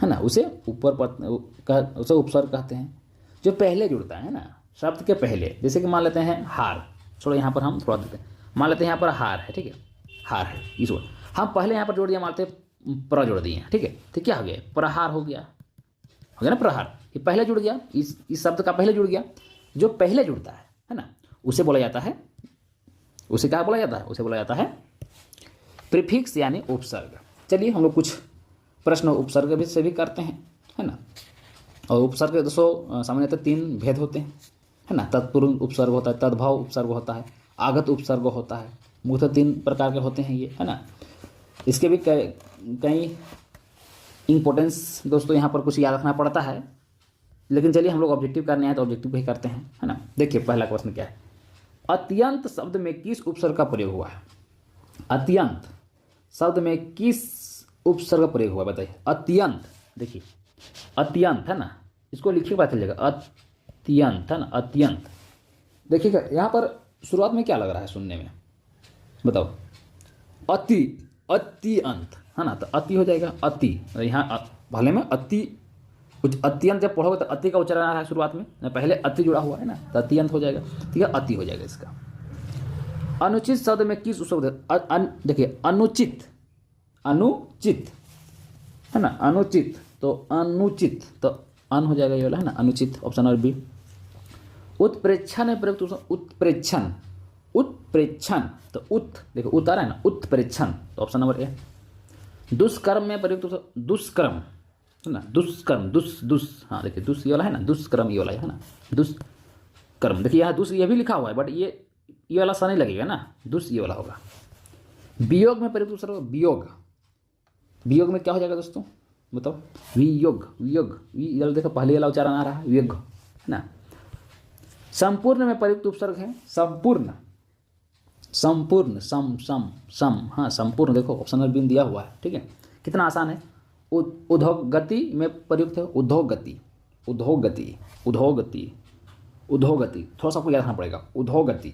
है ना, उसे उपसर्ग कहते हैं। जो पहले जुड़ता है ना, शब्द के पहले, जैसे कि मान लेते हैं हार, छोड़ो यहाँ पर हम थोड़ा देते हैं, मान लेते हैं यहाँ पर हार है, ठीक है, हार है, इस हम पहले यहाँ पर जोड़ दिया, मानते प्र जोड़ दिए, ठीक है, तो क्या हो गया? प्रहार हो गया ना, प्रहार, ये पहले जुड़ गया, इस शब्द का पहले जुड़ गया। जो पहले जुड़ता है ना, उसे बोला जाता है, उसे क्या बोला जाता है? उसे बोला जाता है प्रीफिक्स यानी उपसर्ग। चलिए हम लोग कुछ प्रश्न उपसर्ग भी से भी करते हैं, है ना, और उपसर्ग के दोस्तों सामान्यतः 3 भेद होते हैं, है ना। तत्पूर्व उपसर्ग होता है, तद्भव उपसर्ग होता है, आगत उपसर्ग होता है। मुख्यतः 3 प्रकार के होते हैं ये, है ना। इसके भी कई इंपॉर्टेंस दोस्तों यहाँ पर कुछ याद रखना पड़ता है, लेकिन चलिए हम लोग ऑब्जेक्टिव करने हैं तो ऑब्जेक्टिव भी करते हैं, है ना। देखिए पहला प्रश्न क्या है, अत्यंत शब्द में किस उपसर्ग का प्रयोग हुआ है। अत्यंत शब्द में किस उपसर्ग का प्रयोग हुआ है बताइए। अत्यंत, देखिए अत्यंत है ना, इसको लिखिए पता चलेगा। अत्यंत है ना, अत्यंत। देखिएगा यहाँ पर शुरुआत में क्या लग रहा है सुनने में, बताओ। अति, अत्यंत है ना, तो अति हो जाएगा। अति, यहाँ भले में अति, कुछ अत्यंत जब पढ़ोगे तो अति का उच्चारण आ रहा है शुरुआत में, पहले अति जुड़ा हुआ है ना, तो अत्यंत हो जाएगा। ठीक है, अति हो जाएगा इसका। अनुचित शब्द में किस उपसर्ग, देखिए अनुचित, अनुचित है ना, अनुचित, तो अनुचित, तो अन हो जाएगा ये वाला, है ना, अनुचित, ऑप्शन नंबर बी। उत्प्रेक्षण में प्रयुक्त उत्प्रेक्षण, उत्प्रेक्षण, तो उत, देखो उत आ रहा है ना, उत्प्रेक्षण, तो ऑप्शन नंबर ए। दुष्कर्म में प्रयुक्त दुष्कर्म, है ना, दुष्कर्म, दुस, हाँ देखिए दुस ये वाला है ना, दुष्कर्म ये वाला है ना, दुष्कर्म। देखिए यहाँ दुस ये भी लिखा हुआ है, बट ये वाला सा नहीं लगेगा ना, दुस ये वाला होगा। वियोग में प्रयुक्त उपसर्ग, वियोग, वियोग में क्या हो जाएगा दोस्तों बताओ। वियोग, वियोग, देखो पहले वाला उच्चारण आ रहा है, वियोग, है ना। संपूर्ण में प्रयुक्त उपसर्ग है संपूर्ण, संपूर्ण, सम सम सम, हाँ संपूर्ण, देखो ऑप्शन नंबर बी दिया हुआ है। ठीक है, कितना आसान है। उद्योगति में प्रयुक्त है उद्योगति, उद्योगति, उद्योगति, उद्योगति, थोड़ा सा आपको याद रखना पड़ेगा। उद्योगति,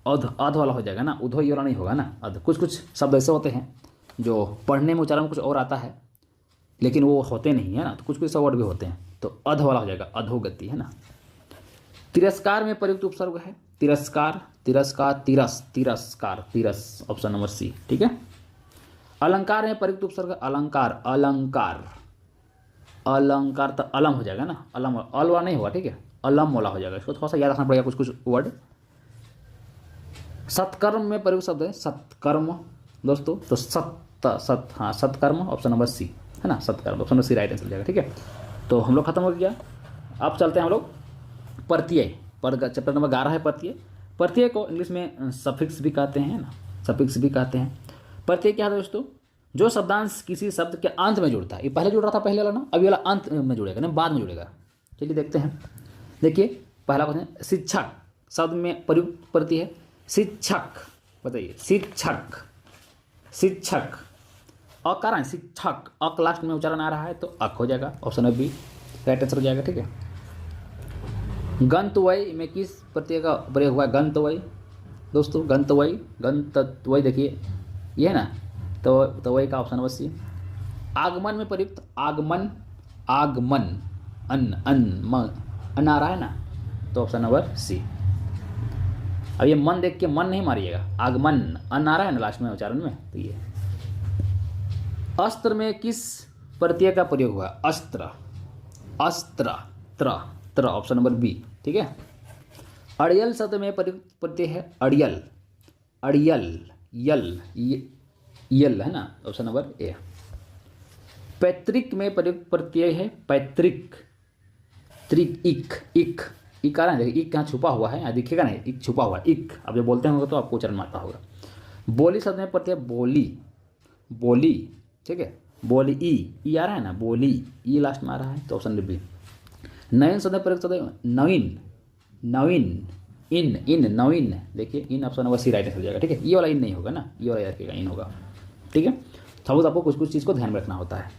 अध वाला हो जाएगा ना, उद्धो ये वाला नहीं होगा ना, अध। कुछ कुछ शब्द ऐसे होते हैं जो पढ़ने में उच्चारण कुछ और आता है लेकिन वो होते नहीं है ना, तो कुछ कुछ वर्ड भी होते हैं, तो अध वाला हो जाएगा, अधोगति, है ना। तिरस्कार में प्रयुक्त उपसर्ग है तिरस्कार, तिरस्कार, तिरस्कार, तिरस, ऑप्शन नंबर सी। ठीक है। अलंकार में प्रयुक्त उपसर्ग अलंकार, अलंकार, अलंकार, तो अलम हो जाएगा ना, अलम, अल वाला नहीं होगा। ठीक है, अलम वाला हो जाएगा, इसको थोड़ा सा याद रखना पड़ेगा कुछ कुछ वर्ड। सत्कर्म में प्रयुक्त शब्द है सत्कर्म दोस्तों, तो सत, हाँ सत्कर्म, ऑप्शन नंबर सी, है ना, सत्कर्म, option number C right answer हो जाएगा। ठीक है, तो हम लोग खत्म हो गया। अब चलते हैं हम लोग प्रत्यय पर, चैप्टर नंबर 11 है प्रत्यय। प्रत्यय को इंग्लिश में सफिक्स भी कहते हैं ना, सफिक्स भी कहते हैं। प्रत्यय क्या है दोस्तों, जो शब्दांश किसी शब्द के अंत में जुड़ता है। ये पहले जुड़ रहा था पहले वाला ना, अभी वाला अंत में जुड़ेगा ना, बाद में जुड़ेगा। चलिए देखते हैं। देखिए पहला क्वेश्चन, शिक्षक शब्द में प्रयुक्त प्रत्यय है शिक्षक, बताइए शिक्षक, शिक्षक, अकार शिक्षक, अक लास्ट में उच्चारण आ रहा है तो अक हो जाएगा, option number B right answer हो जाएगा। ठीक है। गंतव्य में किस प्रत्यय का प्रयोग हुआ है। गंतव्य दोस्तों, गंतव्य, गंतव्य, देखिए ये है ना, तो तवय का ऑप्शन नंबर सी। आगमन में प्रयुक्त आगमन, आगमन, अन आ रहा है ना, तो ऑप्शन नंबर सी। अब ये मन देख के मन नहीं मारिएगा, आगमन, अन आ रहा है ना लास्ट में उच्चारण में, तो ये। अस्त्र में किस प्रत्यय का प्रयोग हुआ। अस्त्र, अस्त्र, त्र, त्र, ऑप्शन नंबर बी। ठीक है। अड़ियल शब्द में प्रयुक्त प्रत्यय है अड़ियल, अड़ियल, यल, यल, है ना, ऑप्शन नंबर ए। पैतृक में प्रयुक्त प्रत्यय है पैतृक, त्रिक, इक, इक आ रहा है, देखिए इक कहाँ छुपा हुआ है, यहाँ दिखेगा नहीं, इक छुपा हुआ है, इक। अब जब बोलते होंगे तो आपको उच्चारण आता होगा। बोली शब्द में प्रत्यय बोली, बोली, ठीक है, बोली, ई आ रहा है ना, बोली, ई लास्ट में आ रहा है, तो ऑप्शन बी। नवीन शब्द में प्रयुक्त शब्द नवीन, नवीन, इन, नवीन, देखिए इन, option number C right answer हो जाएगा। ठीक है, ये वाला इन नहीं होगा ना, ये वाला याद रखिएगा, इन होगा। ठीक है, सपोज आपको कुछ कुछ चीज़ को ध्यान में रखना होता है।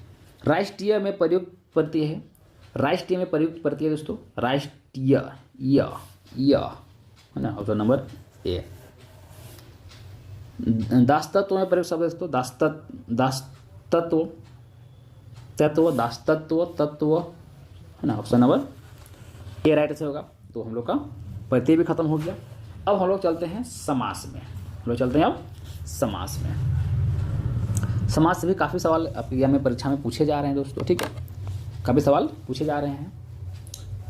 राष्ट्रीय में प्रयुक्त प्रत्यय है, राष्ट्रीय में प्रयुक्त प्रत्यय दोस्तों राष्ट्रीय, य, है ना, ऑप्शन नंबर ए। दासतत्व में प्रयुक्त शब्द दोस्तों दासतत्व, तत्व, दासतत्व, तत्व, है ना, option number A right answer होगा। तो हम लोग का प्रत्यय भी खत्म हो गया। अब हम लोग चलते हैं समास में, हम लोग चलते हैं अब समास में। समास से भी काफ़ी सवाल आपकी में परीक्षा में पूछे जा रहे हैं दोस्तों। ठीक है, काफ़ी सवाल पूछे जा रहे हैं।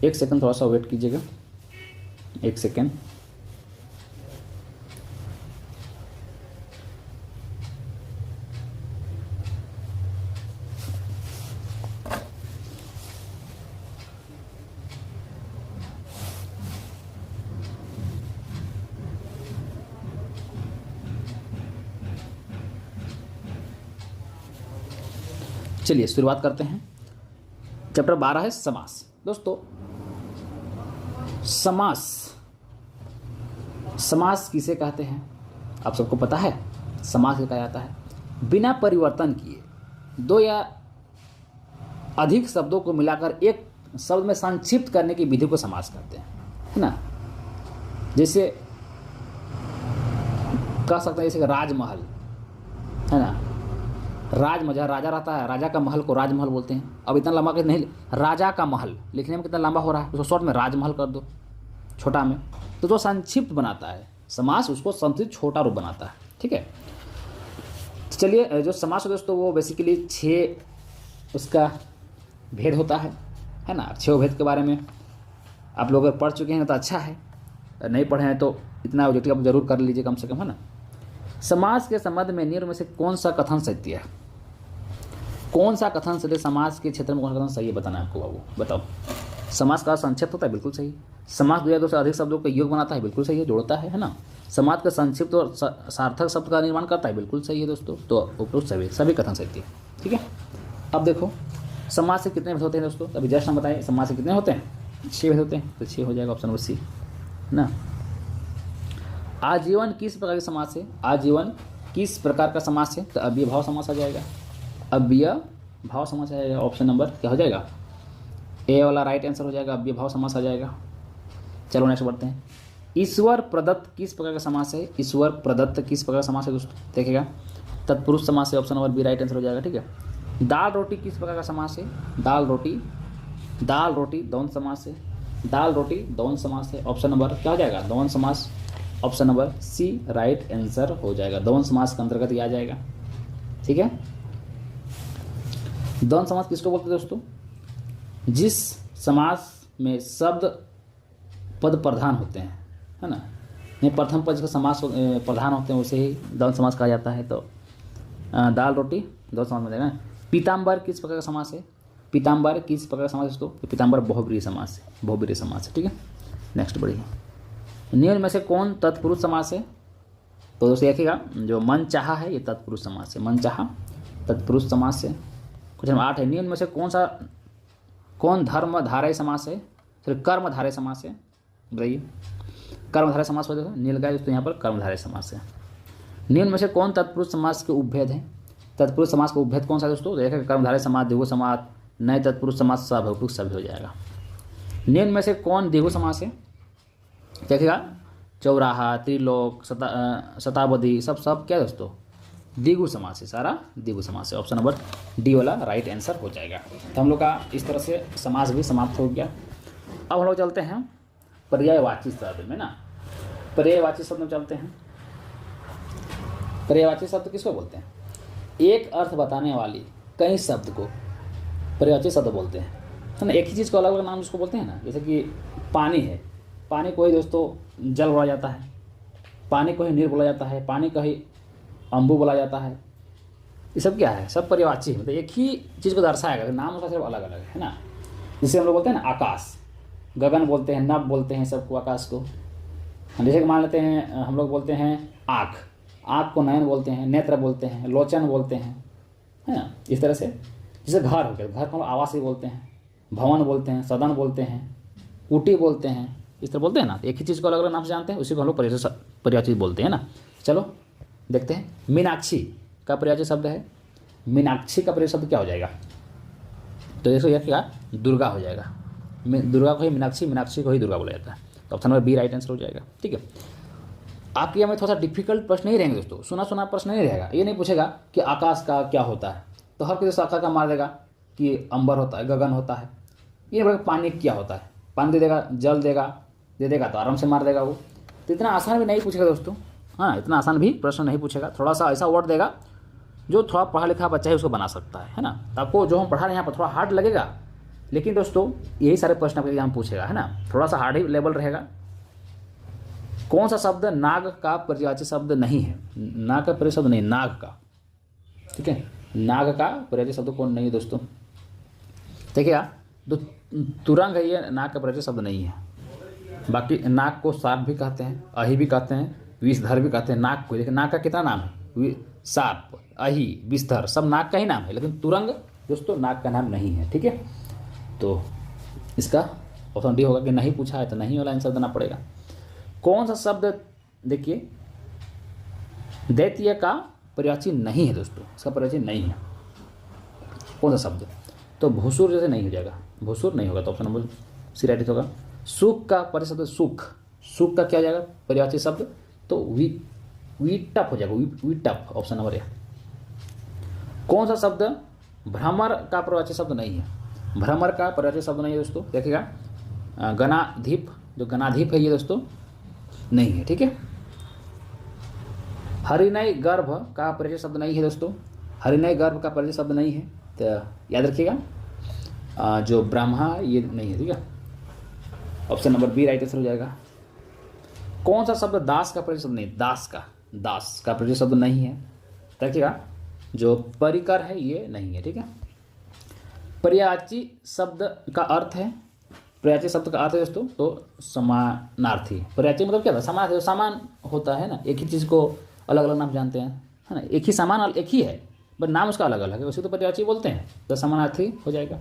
एक सेकंड थोड़ा सा वेट कीजिएगा, एक सेकंड। चलिए शुरुआत करते हैं। चैप्टर 12 है समास। दोस्तों समास किसे कहते हैं आप सबको पता है। समास क्या कहा जाता है? बिना परिवर्तन किए दो या अधिक शब्दों को मिलाकर एक शब्द में संक्षिप्त करने की विधि को समास कहते हैं, है ना। जैसे कह सकते हैं जैसे राजमहल, है ना। राजमहल, राजा रहता है, राजा का महल को राजमहल बोलते हैं। अब इतना लंबा कैसे नहीं, राजा का महल लिखने में कितना लंबा हो रहा है, उसको शॉर्ट में राजमहल कर दो, छोटा में। तो जो संक्षिप्त बनाता है समास, उसको संक्षिप्त छोटा रूप बनाता है, ठीक है। चलिए, जो समास है दोस्तों वो बेसिकली 6 उसका भेद होता है ना। 6 भेद के बारे में आप लोग अगर पढ़ चुके हैं तो अच्छा है, नहीं पढ़े हैं तो इतना ऑब्जेक्टिव आप जरूर कर लीजिए कम से कम, है ना। समास के संबंध में निम्न में से कौन सा कथन सत्य है? कौन सा कथन सत्य समास के क्षेत्र में कौन सा कथन सही है, बताना है आपको बाबू, बताओ। समास का संक्षिप्त होता है, बिल्कुल सही। समास 2 या 2 से अधिक शब्दों का योग बनाता है, बिल्कुल सही है, जोड़ता है ना। समास का संक्षिप्त और सार्थक शब्द का निर्माण करता है, बिल्कुल सही है दोस्तों। तो उपरोक्त सभी कथन सत्य है, ठीक है। अब देखो समास से कितने भेद होते हैं दोस्तों, अभी जस्ट हम बताएं समास से कितने होते हैं, 6 भेद होते हैं। तो 6 हो जाएगा ऑप्शन नंबर सी ना। आजीवन किस प्रकार का समास है? आजीवन किस प्रकार का समास है? तो अव्यय भाव समास आ जाएगा, अव्यय भाव समास आ जाएगा। ऑप्शन नंबर क्या हो जाएगा, ए वाला राइट आंसर हो जाएगा, अव्यय भाव समास आ जाएगा। चलो नेक्स्ट बढ़ते हैं। ईश्वर प्रदत्त किस प्रकार का समास है? ईश्वर प्रदत्त किस प्रकार का समास है दोस्तों, देखिएगा तत्पुरुष समास है, option number B right answer हो जाएगा, ठीक है। दाल रोटी किस प्रकार का समास है? दाल रोटी द्वंद्व समास है, दाल रोटी द्वंद्व समास है। ऑप्शन नंबर क्या हो जाएगा, द्वंद्व समास, option number C right answer हो जाएगा। द्वंद्व समास के अंतर्गत ये आ जाएगा, ठीक है। द्वंद्व समास किसको बोलते हैं दोस्तों? जिस समास में शब्द पद प्रधान होते हैं, है ना। नहीं, प्रथम पद का समास प्रधान होते हैं उसे ही द्वंद्व समास कहा जाता है। तो दाल रोटी द्वंद्व समास में जाएगा। पीताम्बर किस प्रकार का समास है? पीताम्बर किस प्रकार का समास है दोस्तों? पीताम्बर बहुब्रीहि समास है, बहुब्रीहि समास है, ठीक है। नेक्स्ट बढ़िए। निम्न में से कौन तत्पुरुष समास है? तो दोस्तों देखिएगा, जो मन चाहा है ये तत्पुरुष समास है, मन चाहा तत्पुरुष समास है। क्वेश्चन नंबर 8 है, निम्न में से कौन धर्मधारय समास है? फिर कर्मधारय समास है, बताइए। कर्मधारय समास हो देखो, नीलगाय दोस्तों यहाँ पर कर्मधारय समास है। निम्न में से कौन तत्पुरुष समास के उपभेद है? तत्पुरुष समास का उपभेद कौन सा है दोस्तों? देखिए कर्मधारय समास, द्विगु समास, नए तत्पुरुष समास, सभौतिक सभी हो जाएगा। निम्न में से कौन द्विगु समास है? देखिएगा चौराहा, त्रिलोक, शताब्दी, सब क्या दोस्तों? द्विगु समास है, सारा द्विगु समास है। ऑप्शन नंबर डी वाला राइट आंसर हो जाएगा। तो हम लोग का इस तरह से समास भी समाप्त हो गया। अब हम लोग चलते हैं पर्यायवाची शब्द में ना। पर्यायवाची शब्द में चलते हैं। पर्यायवाची शब्द किसको बोलते हैं? एक अर्थ बताने वाली कई शब्द को पर्यायवाची शब्द बोलते हैं, है ना। एक ही चीज़ को अलग अलग नाम उसको बोलते हैं ना। जैसे कि पानी है, पानी को ही दोस्तों जल बोला जाता है, पानी को ही नीर बोला जाता है, पानी को ही अम्बु बोला जाता है। ये सब क्या है? सब पर्यायवाची है, मतलब एक ही चीज़ को दर्शाएगा, नाम उसका सिर्फ अलग अलग है ना। जिसे हम लोग बोलते हैं ना आकाश, गगन बोलते हैं, नभ बोलते हैं सबको, आकाश को। जैसे कि मान लेते हैं हम लोग बोलते हैं आँख, आँख को नयन बोलते हैं, नेत्र बोलते हैं, लोचन बोलते हैं, है ना। इस तरह से जैसे घर हो गया, घर को हम लोग आवास ही बोलते हैं, भवन बोलते हैं, सदन बोलते हैं, कुटी बोलते हैं, इस तरह बोलते हैं ना। एक ही चीज़ को अलग अलग नाम से जानते हैं, उसी को हम लोग पर्यायवाची बोलते हैं ना। चलो देखते हैं। मीनाक्षी का पर्यायवाची शब्द है, मीनाक्षी का पर्यायवाची शब्द क्या हो जाएगा? तो देखो यह क्या, दुर्गा हो जाएगा। दुर्गा को ही मीनाक्षी, मीनाक्षी को ही दुर्गा बोला जाता है। तो option number B right answer हो जाएगा, ठीक है। आपके यहाँ में थोड़ा सा डिफिकल्ट प्रश्न नहीं रहेंगे दोस्तों, सुना प्रश्न नहीं रहेगा। ये नहीं पूछेगा कि आकाश का क्या होता है, तो हर किसी आकाश का मार देगा कि अंबर होता है, गगन होता है। ये बोलेगा पानी क्या होता है, पानी दे देगा, जल दे देगा तो आराम से मार देगा वो। तो इतना आसान भी नहीं पूछेगा दोस्तों, हाँ, इतना आसान भी प्रश्न नहीं पूछेगा। थोड़ा सा ऐसा वर्ड देगा जो थोड़ा पढ़ा लिखा बच्चा है उसको बना सकता है ना। तो आपको जो हम पढ़ा रहे हैं यहाँ पर थोड़ा हार्ड लगेगा, लेकिन दोस्तों यही सारे प्रश्न आपके एग्जाम पूछेगा, है ना। थोड़ा सा हार्ड ही लेवल रहेगा। कौन सा शब्द नाग का पर्यायवाची शब्द नहीं है? नाग का पर्यायवाची शब्द नहीं, नाग का, ठीक है। नाग का पर्यायवाची शब्द कौन नहीं है दोस्तों? देखिएगा, तो तुरंग है, ये नाग का पर्यायवाची शब्द नहीं है। बाकी नाग को साप भी कहते हैं, अहि भी कहते हैं, विषधर भी कहते हैं नाग को। लेकिन नाग का कितना नाम है? साप, अहि, विषधर सब नाग का ही नाम है, लेकिन तुरंग दोस्तों नाक का नाम नहीं है। ठीक है, तो इसका ऑप्शन डी होगा कि नहीं पूछा है तो नहीं वाला आंसर देना पड़ेगा। कौन सा शब्द, देखिए दैत्य का पर्यायवाची नहीं है दोस्तों, इसका पर्यायवाची नहीं है। कौन सा शब्द, तो भूसुर जैसे नहीं हो जाएगा, भूसुर नहीं होगा, तो ऑप्शन नंबर सी राइट होगा। सुख का पर्याय शब्द सुख, सुख का क्या हो जाएगा पर्यायवाची शब्द, तो वीटप हो जाएगा, वीटप, ऑप्शन नंबर ए। कौन सा शब्द भ्रमर का पर्यायवाची शब्द नहीं है, भ्रमर का पर्यायवाची शब्द नहीं है दोस्तों, देखिएगा गणाधिप, जो गणाधिप है ये दोस्तों नहीं है। ठीक है, हरिनय गर्भ का पर्यायवाची शब्द नहीं है दोस्तों, हरिनय गर्भ का पर्यायवाची शब्द नहीं है, तो याद रखिएगा जो ब्रह्मा ये नहीं है। ठीक है, option number B right answer हो जाएगा। कौन सा शब्द दास का पर्यायवाची शब्द नहीं, दास का पर्यायवाची शब्द नहीं है, देखिएगा जो परिकर है ये नहीं है। ठीक है, पर्यायवाची शब्द का अर्थ है, पर्यायवाची शब्द का अर्थ है दोस्तों तो समानार्थी। पर्यायवाची मतलब क्या था, समानार्थी, सामान होता है ना, एक ही चीज़ को अलग अलग नाम जानते हैं, है ना, एक ही सामान एक ही है बट नाम उसका अलग अलग है, उसी तो पर्यायवाची बोलते हैं, तो समानार्थी हो जाएगा।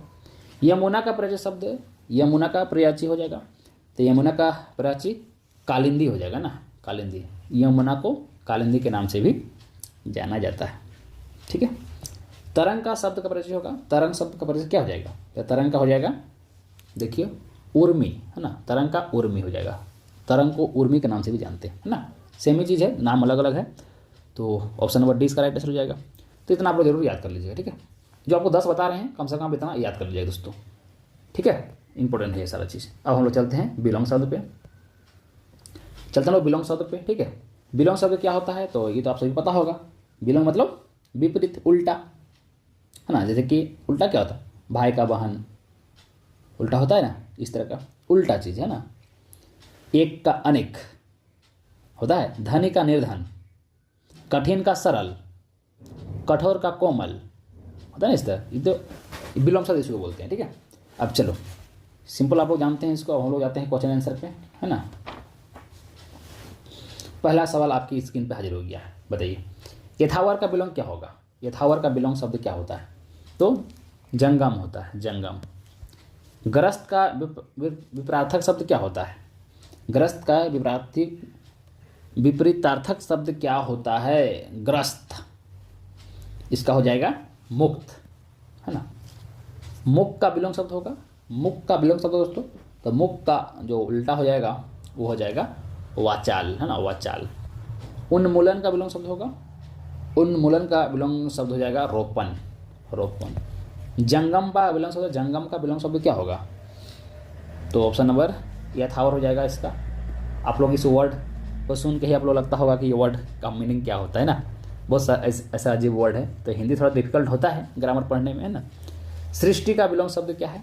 यमुना का पर्यायवाची शब्द, यमुना का पर्यायवाची हो जाएगा, तो यमुना का पर्यायवाची कालिंदी हो जाएगा ना, कालिंदी। यमुना को कालिंदी के नाम से भी जाना जाता है। ठीक है, तरंग का शब्द का परिचय होगा, तरंग शब्द का परिचय क्या हो जाएगा, तो तरंग का हो जाएगा देखिए उर्मी, है ना, तरंग का उर्मी हो जाएगा, तरंग को उर्मी के नाम से भी जानते हैं, है ना, सेम ही चीज़ है, नाम अलग अलग है, तो ऑप्शन नंबर डी इसका राइट आंसर हो जाएगा। तो इतना आप लोग जरूर याद कर लीजिएगा। ठीक है, जो आपको 10 बता रहे हैं कम से कम इतना याद कर लीजिएगा दोस्तों। ठीक है, इंपॉर्टेंट है ये सारा चीज़। अब हम लोग चलते हैं बिलोंग शब्द पे, चलते हैं लोग बिलोंग शब्द पे। ठीक है, बिलोंग शब्द क्या होता है, तो ये तो आप सभी पता होगा, बिलोंग मतलब विपरीत, उल्टा, है ना, जैसे कि उल्टा क्या होता है, भाई का बहन उल्टा होता है ना, इस तरह का उल्टा चीज़ है ना। एक का अनेक होता है, धनी का निर्धन, कठिन का सरल, कठोर का कोमल होता है ना, इस तरह ये तो बिलोंग शब्द इसको बोलते हैं। ठीक है, अब चलो सिंपल आप लोग जानते हैं इसको, हम लोग जाते हैं क्वेश्चन आंसर पे, है ना। पहला सवाल आपकी स्क्रीन पे हाजिर हो गया है, बताइए यथावर का बिलोंग क्या होगा, यथावर का बिलोंग शब्द क्या होता है, तो जंगम होता है, जंगम। ग्रस्त का विपरीतार्थक शब्द क्या होता है, ग्रस्त का विपरीतार्थक शब्द क्या होता है, ग्रस्त, इसका हो जाएगा मुक्त, है ना। मुक्त का बिलोंग शब्द होगा, मुक्त का बिलोंग शब्द दोस्तों, तो मुक्त का जो उल्टा हो जाएगा वो हो जाएगा वाचाल, है ना, वाचाल। उन्मूलन का बिलोंग शब्द होगा, उन्मूलन का बिलोंग शब्द हो जाएगा रोपण, रोपण। जंगम का बिलोंग शब्द, जंगम का बिलोंग शब्द क्या होगा, तो ऑप्शन नंबर यथावर हो जाएगा इसका। आप लोग इस वर्ड को सुन के ही आप लोग लगता होगा कि ये वर्ड का मीनिंग क्या होता है ना, बहुत ऐसा अजीब वर्ड है, तो हिंदी थोड़ा डिफिकल्ट होता है ग्रामर पढ़ने में, है ना। सृष्टि का बिलोंग शब्द क्या है,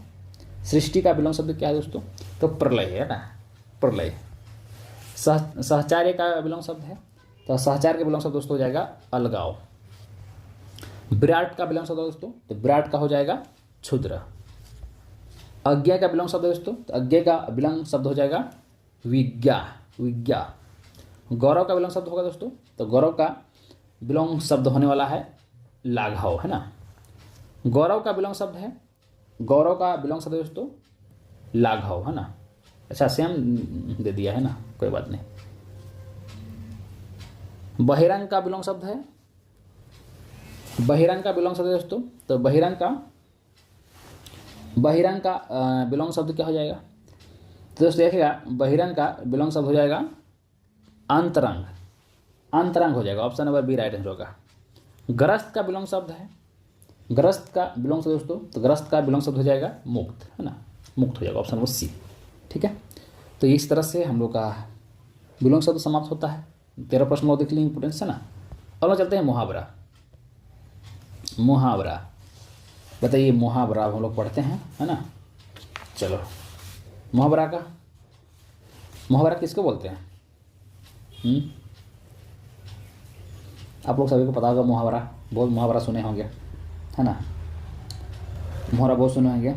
सृष्टि का बिलोंग शब्द क्या है दोस्तों, तो प्रलय है ना, प्रलय। सहचार्य का बिलोंग शब्द है, तो सहचार्य का बिलोंग शब्द दोस्तों हो जाएगा अलगाव। विराट का बिलोंग शब्द दोस्तों, तो विराट का हो जाएगा क्षुद्र। अज्ञा का बिलोंग शब्द दोस्तों, तो अज्ञा का बिलोंग शब्द हो जाएगा विज्ञा, विज्ञा। गौरव का बिलोंग शब्द होगा दोस्तों, तो गौरव का बिलोंग शब्द होने वाला है लाघव, है ना। गौरव का बिलोंग शब्द है, गौरव का बिलोंग शब्द दोस्तों लाघव, है ना। अच्छा सेम दे दिया है ना, कोई बात नहीं। बहिरंग का बिलोंग शब्द है, बहिरंग का बिलोंग शब्द दोस्तों, तो बहिरंग का बिलोंग शब्द क्या हो जाएगा, तो दोस्तों देखिएगा बहिरंग का बिलोंग शब्द हो जाएगा अंतरंग, अंतरंग हो जाएगा, option number B right answer होगा। ग्रस्त का बिलोंग शब्द है, ग्रस्त का बिलोंग शब्द दोस्तों, तो ग्रस्त का बिलोंग शब्द हो जाएगा मुक्त, है ना, मुक्त हो जाएगा, ऑप्शन नंबर सी। ठीक है, तो इस तरह से हम लोग का बिलोंग शब्द समाप्त होता है। 13 प्रश्न लोग देख लिए, इंपोर्टेंस है ना। अब लोग चलते हैं मुहावरा, मुहावरा बताइए, मुहावरा हम लोग पढ़ते हैं, है ना। चलो मुहावरा का, मुहावरा किसको बोलते हैं, आप लोग सभी को पता होगा मुहावरा, बहुत मुहावरा सुने होंगे, है ना, मुहावरा बहुत सुने होंगे।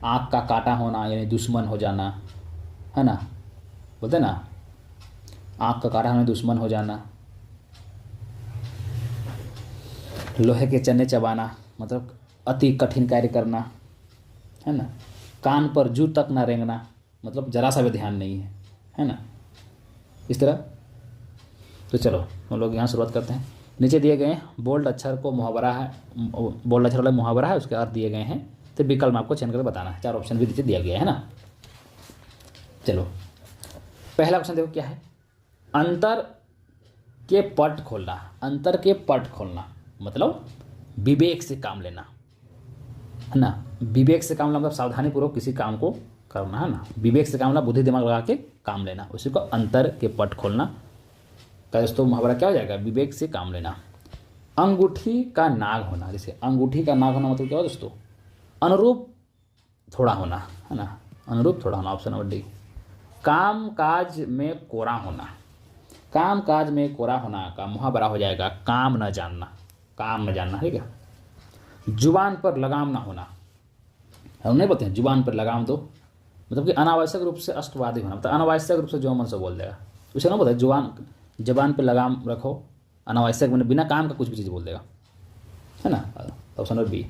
आँख का काटा होना यानी दुश्मन हो जाना, है ना, बोलते ना, आँख का काटा होना दुश्मन हो जाना। लोहे के चने चबाना मतलब अति कठिन कार्य करना, है ना। कान पर जू तक ना रेंगना, मतलब जरा सा भी ध्यान नहीं है ना, इस तरह। तो चलो हम लोग यहाँ शुरुआत करते हैं। नीचे दिए गए बोल्ड अक्षर को मुहावरा है, बोल्ड अक्षर वाला मुहावरा है, उसके अर्थ दिए गए हैं। तो विकल्प आपको चयन करके बताना है। 4 ऑप्शन भी नीचे दिया गया है ना। चलो पहला क्वेश्चन देखो क्या है। अंतर के पट खोलना। अंतर के पट खोलना मतलब विवेक से काम लेना, है ना। विवेक से काम लेना मतलब सावधानी पूर्वक किसी काम को करना, है ना। विवेक से काम लेना, बुद्धि दिमाग लगा के काम लेना, उसी को अंतर के पट खोलना का दोस्तों मुहावरा क्या हो जाएगा, विवेक से काम लेना। अंगूठी का नाग होना, जैसे अंगूठी का नाग होना मतलब क्या हो दोस्तों, अनुरूप थोड़ा होना, है ना, अनुरूप थोड़ा होना, ऑप्शन नंबर डी। काम काज में कोरा होना। काम काज में कोरा होना का मुहावरा हो जाएगा काम न जानना। काम न जानना, ठीक है। जुबान पर लगाम ना होना, हम नहीं बोलते हैं जुबान पर लगाम दो, मतलब कि अनावश्यक रूप से अष्टवादी होना, मतलब अनावश्यक रूप से जो मन से बोल देगा, उसे ना बोलते जुबान पर लगाम रखो, अनावश्यक मैंने बिना काम का कुछ भी चीज़ बोल देगा, है ना। Option number B.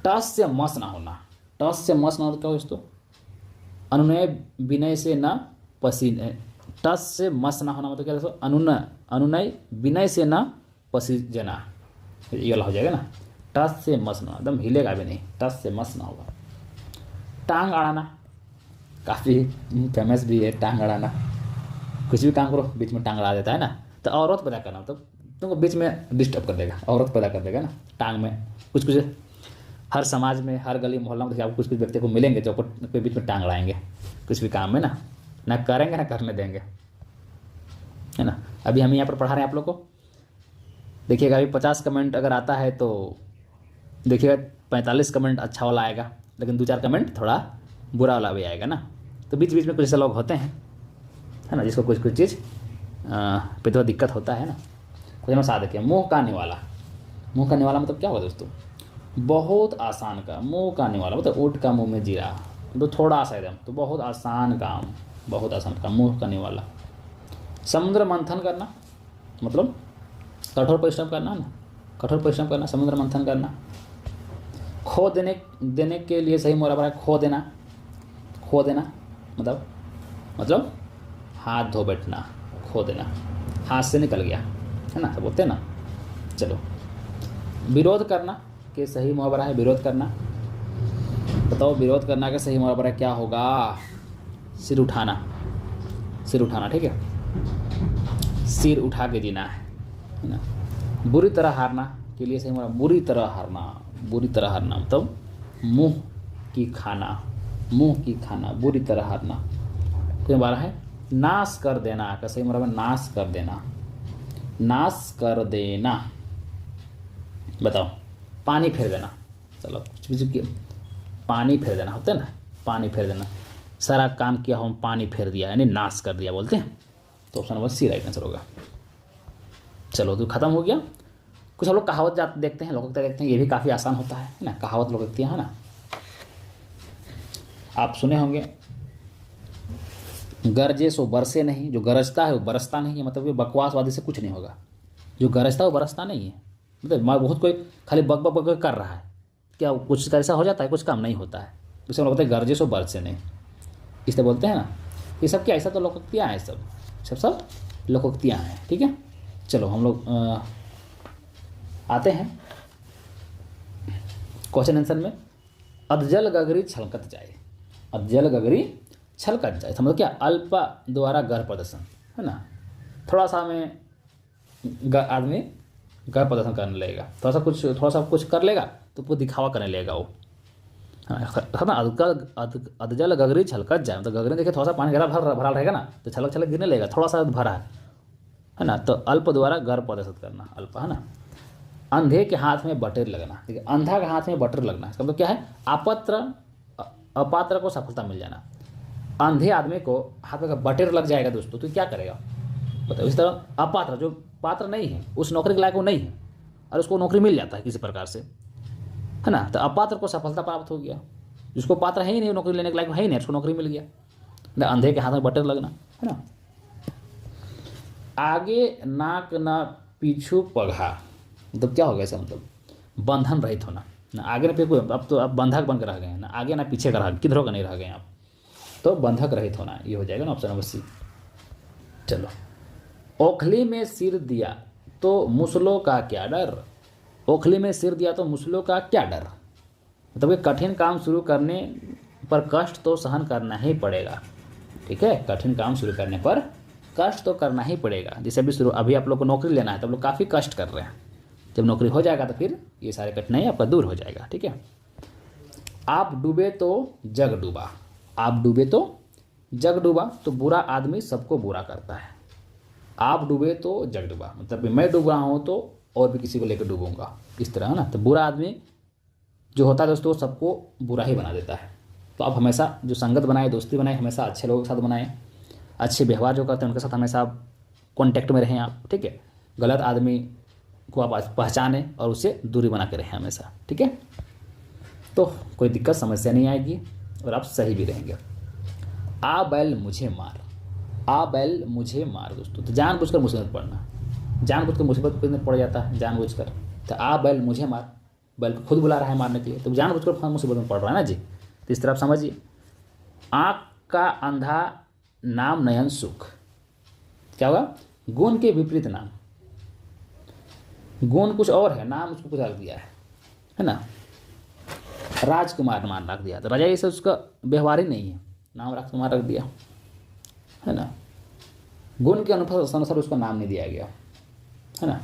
टस से मस ना होना। टस से मस ना होना क्या हो दोस्तों, अनुनय विनय से न पसीने। टस से मस ना होना मतलब क्या दोस्तों, अनुनय विनय से न पसीजना, ये वाला हो जाएगा ना। टस से मस ना, एकदम हिलेगा भी नहीं, टस से मस ना होगा। टांग अड़ाना काफ़ी फेमस भी है, टांग अड़ाना, कुछ भी काम करो बीच में टांग अड़ा देता है ना। तो औरत पैदा करना मतलब तुमको बीच में डिस्टर्ब कर देगा, औरत पैदा कर देगा ना टांग में। कुछ कुछ हर समाज में, हर गली मोहल्ला में देखिए आपको कुछ कुछ व्यक्ति को मिलेंगे जो आपको बीच में टांग अड़ाएंगे कुछ भी काम में ना करेंगे ना करने देंगे, है ना। अभी हम यहाँ पर पढ़ा रहे हैं आप लोग को, देखिएगा अभी 50 कमेंट अगर आता है तो देखिएगा 45 कमेंट अच्छा वाला आएगा, लेकिन 2-4 कमेंट थोड़ा बुरा वाला भी आएगा ना। तो बीच बीच में कुछ ऐसे लोग होते हैं, है ना, जिसको कुछ कुछ चीज़ पे थोड़ा दिक्कत होता है ना। कुछ मैं साथ देखिए, मुँह का निवाला। मुँह का निवाला मतलब क्या होगा दोस्तों, बहुत आसान का। मुँह का निवाला मतलब ऊँट का मुँह में जीरा, तो थोड़ा सा एकदम, तो बहुत आसान काम, बहुत आसान काम, मुँह का निवाला। समुद्र मंथन करना मतलब कठोर परिश्रम करना ना, कठोर परिश्रम करना, समुद्र मंथन करना। खो देने के लिए सही मुहावरा है खो देना। खो देना मतलब हाथ धो बैठना, खो देना, हाथ से निकल गया, है ना, सब बोलते हैं ना। चलो विरोध करना के सही मुहावरा है विरोध करना। बताओ विरोध करना का सही मुहावरा क्या होगा, सिर उठाना। सिर उठाना, ठीक है, सिर उठा के जीना है ना। बुरी तरह हारना के लिए सही मुहावरा बुरी तरह हारना। बुरी तरह हारना मतलब मुंह की खाना, मुंह की खाना, बुरी तरह हारना। कोई मुहावरा है नाश कर देना का सही मुहावरा नाश कर देना। नाश कर देना, बताओ पानी फेर देना। चलो कुछ भी पानी फेर देना होता है ना, पानी फेर देना, सारा काम किया हम पानी फेर दिया यानी नाश कर दिया बोलते हैं। तो option number C right answer होगा। चलो तो खत्म हो गया। कुछ हम लोग कहावत देखते हैं, लोकोक्ति देखते हैं, ये भी काफ़ी आसान होता है ना, कहावत लोकोक्तियाँ, है ना। आप सुने होंगे गरजे सो बरसे नहीं, जो गरजता है वो बरसता नहीं है, मतलब ये बकवासवादी से कुछ नहीं होगा। जो गरजता है वो बरसता नहीं है, मतलब बहुत कोई खाली बक बक बक कर रहा है, क्या कुछ ऐसा हो जाता है, कुछ काम नहीं होता है, उसे हम लोग बोलते हैं गरजे सो बरसे नहीं, इसलिए बोलते हैं ना। ये सब क्या, ऐसा तो लोकोक्तियाँ हैं, सब लोकोक्तियाँ हैं, ठीक है। चलो हम लोग आते हैं क्वेश्चन आंसर में। अधजल गगरी छलकत जाए। अधजल गगरी छलकत जाए मतलब क्या, अल्प द्वारा गर्भ प्रदर्शन, है ना। थोड़ा सा में आदमी गर्भ प्रदर्शन करने लगेगा, थोड़ा सा कुछ कर लेगा तो वो दिखावा करने लगेगा वो, है ना। अधजल गगरी छलकत जाए मतलब गगरी देखिए थोड़ा सा पानी भरा रहेगा ना, तो छलक छलक गिरने लगेगा, थोड़ा सा भरा है ना। तो अल्प द्वारा गर्भ प्रदर्शित करना, अल्प, है ना। अंधे के हाथ में बटेर लगना, ठीक है, अंधा के हाथ में बटेर लगना, इसका मतलब क्या है, अपात्र को सफलता मिल जाना। अंधे आदमी को हाथ में बटेर लग जाएगा दोस्तों, तो क्या करेगा बताओ। इस तरह अपात्र, जो पात्र नहीं है, उस नौकरी के लायक वो नहीं है, और उसको नौकरी मिल जाता है किसी प्रकार से, है ना। तो अपात्र को सफलता प्राप्त हो गया, जिसको पात्र है ही नहीं, नौकरी लेने के लायक है ही नहीं, उसको नौकरी मिल गया। अंधे के हाथ में बटेर लगना, है ना। आगे नाक ना पीछू पगहा, मतलब क्या होगा इसका मतलब, बंधन रहित होना, ना आगे ना पीछे, अब तो आप बंधक बन कर रह गए हैं, ना आगे ना पीछे का रह, किधरों का नहीं रह गए आप, तो बंधक रहित होना, ये हो जाएगा ना ऑप्शन नंबर सी। चलो, ओखली में सिर दिया तो मुसलों का क्या डर। ओखली में सिर दिया तो मुसलों का क्या डर, मतलब कि कठिन काम शुरू करने पर कष्ट तो सहन करना ही पड़ेगा। ठीक है, कठिन काम शुरू करने पर कष्ट तो करना ही पड़ेगा। जैसे अभी आप लोग को नौकरी लेना है तो आप लोग काफ़ी कष्ट कर रहे हैं, जब नौकरी हो जाएगा तो फिर ये सारे कठिनाई आपका दूर हो जाएगा। ठीक है, आप डूबे तो जग डूबा। आप डूबे तो जग डूबा, तो बुरा आदमी सबको बुरा करता है। आप डूबे तो जग डूबा, मतलब मैं डूब रहा हूँ तो और भी किसी को लेकर डूबूंगा, इस तरह है ना। तो बुरा आदमी जो होता है दोस्तों सबको बुरा ही बना देता है। तो आप हमेशा जो संगत बनाए, दोस्ती बनाए, हमेशा अच्छे लोगों के साथ बनाएं, अच्छे व्यवहार जो करते हैं उनके साथ हमेशा कॉन्टैक्ट में रहें आप। ठीक है, गलत आदमी को आप पहचानें और उससे दूरी बना के रहें हमेशा। ठीक है, तो कोई दिक्कत समस्या नहीं आएगी और आप सही भी रहेंगे। आ बैल मुझे मार। आ बैल मुझे मार दोस्तों, तो जानबूझकर मुसीबत पड़ना, जानबूझकर मुसीबत में पड़ जाता है जानबूझकर। तो आ बैल मुझे मार, बैल को खुद बुला रहा है मारने के लिए, तो जानबूझकर मुसीबत में पड़ रहा है ना जी। तो इस तरह आप समझिए। आँख का अंधा नाम नयन सुख, क्या होगा, गुण के विपरीत नाम। गुण कुछ और है, नाम उसको कुछ रख दिया है ना। राजकुमार नाम रख दिया, तो राजा ये सब उसका व्यवहार ही नहीं है, नाम राजकुमार रख दिया है ना। गुण के अनुसार उसका नाम नहीं दिया गया है ना।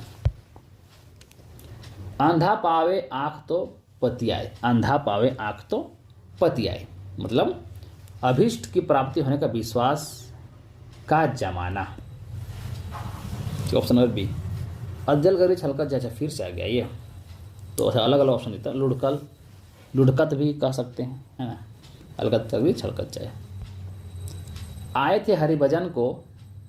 अंधा पावे आँख तो पतियाए। अंधा पावे आँख तो पतियाए, मतलब अभीष्ट की प्राप्ति होने का विश्वास का जमाना। ऑप्शन नंबर बी, अज्जल गरी छलकत जैसा, फिर से आ गया ये, तो अलग अलग ऑप्शन देता है। लुढ़कल, लुढ़कत भी कह सकते हैं है ना, अलगत कर भी छलकत जाए। आए थे हरिभजन को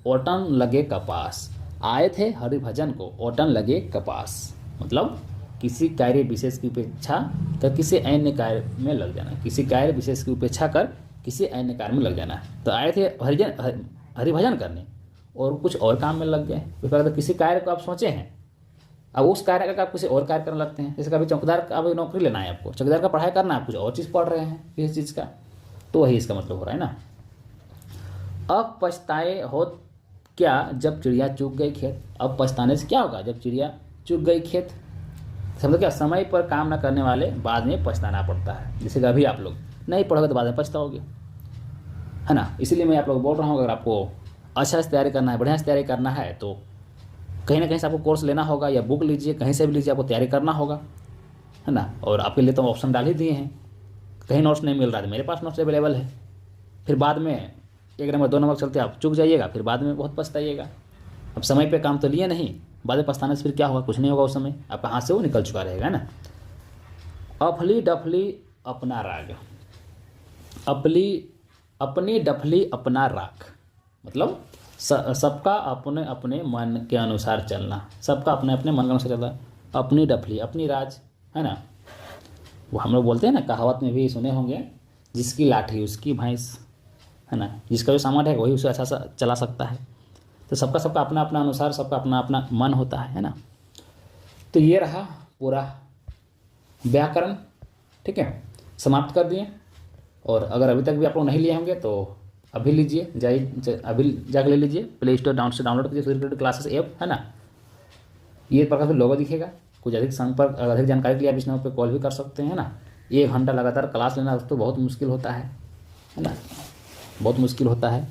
ओटन लगे कपास। आए थे हरिभजन को ओटन लगे कपास, मतलब किसी कार्य विशेष की उपेक्षा कर किसी अन्य कार्य में लग जाना। किसी कार्य विशेष की उपेक्षा कर किसी अन्य कार्य में लग जाना। तो आए थे हरिभजन करने और कुछ और काम में लग गए। तो किसी कार्य को आप सोचे हैं, अब उस कार्य का आप किसी और कार्य करने लगते हैं। जैसे कभी चौकीदार का अभी नौकरी लेना है आपको, चौकीदार का पढ़ाई करना है, आप कुछ और चीज़ पढ़ रहे हैं किसी चीज़ का, तो वही इसका मतलब हो रहा है ना। अब पछताए हो क्या जब चिड़िया चुग गई खेत। अब पछताने से क्या होगा, जब चिड़िया चुग गई खेत, समझो क्या, समय पर काम न करने वाले बाद में पछताना पड़ता है। जैसे कि अभी आप लोग नहीं पढ़ोगे तो बाद में पछताओगे है ना। इसीलिए मैं आप लोग बोल रहा हूँ, अगर आपको अच्छा से तैयारी करना है, बढ़िया से तैयारी करना है, तो कहीं ना कहीं से आपको कोर्स लेना होगा या बुक लीजिए, कहीं से भी लीजिए, आपको तैयारी करना होगा है ना। और आपके लिए तो ऑप्शन डाल ही दिए हैं, कहीं नोट्स नहीं मिल रहा है, मेरे पास नोट्स अवेलेबल है। फिर बाद में 1 नंबर 2 नंबर चलते आप चूक जाइएगा, फिर बाद में बहुत पछताइएगा। अब समय पे काम तो लिए नहीं, बाद में पछताने से फिर क्या होगा, कुछ नहीं होगा। उस समय आपका हाथ से वो निकल चुका रहेगा ना। अफली डफली अपना राग। अपनी डफली अपना राग, मतलब सबका अपने अपने मन के अनुसार चलना, सबका अपने अपने मन के अनुसार चलना। अपनी डफली अपनी राज है ना, वो हम लोग बोलते हैं ना, कहावत में भी सुने होंगे, जिसकी लाठी उसकी भैंस है ना। जिसका जो सामान है वही उसे अच्छा सा चला सकता है। तो सबका सबका अपना अपना अनुसार, सबका अपना अपना मन होता है ना। तो ये रहा पूरा व्याकरण। ठीक है, समाप्त कर दिए। और अगर अभी तक भी आप लोग नहीं लिए होंगे तो अभी लीजिए, अभी जाकर ले लीजिए, प्ले स्टोर से डाउनलोड कीजिए सूर्यकिरण क्लासेस ऐप है ना। ये प्रकार से लोगो दिखेगा। कुछ अधिक संपर्क, अधिक जानकारी के लिए आप इस नंबर पर कॉल भी कर सकते हैं ना। 1 घंटा लगातार क्लास लेना दोस्तों बहुत मुश्किल होता है ना, बहुत मुश्किल होता है,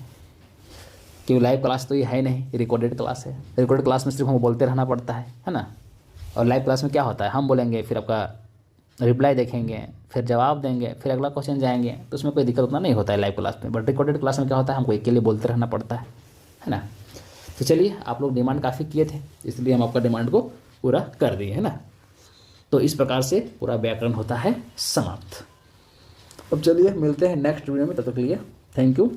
क्योंकि लाइव क्लास तो ये है नहीं, रिकॉर्डेड क्लास है। रिकॉर्डेड क्लास में सिर्फ हमें बोलते रहना पड़ता है ना। और लाइव क्लास में क्या होता है, हम बोलेंगे, फिर आपका रिप्लाई देखेंगे, फिर जवाब देंगे, फिर अगला क्वेश्चन जाएंगे, तो उसमें कोई दिक्कत उतना नहीं होता है लाइव क्लास में। बट रिकॉर्डेड क्लास में क्या होता है, हमको अकेले बोलते रहना पड़ता है ना। तो चलिए, आप लोग डिमांड काफ़ी किए थे, इसलिए हम आपका डिमांड को पूरा कर दिए है ना। तो इस प्रकार से पूरा व्याकरण होता है समाप्त। अब चलिए मिलते हैं नेक्स्ट वीडियो में, तब तक के लिए थैंक यू।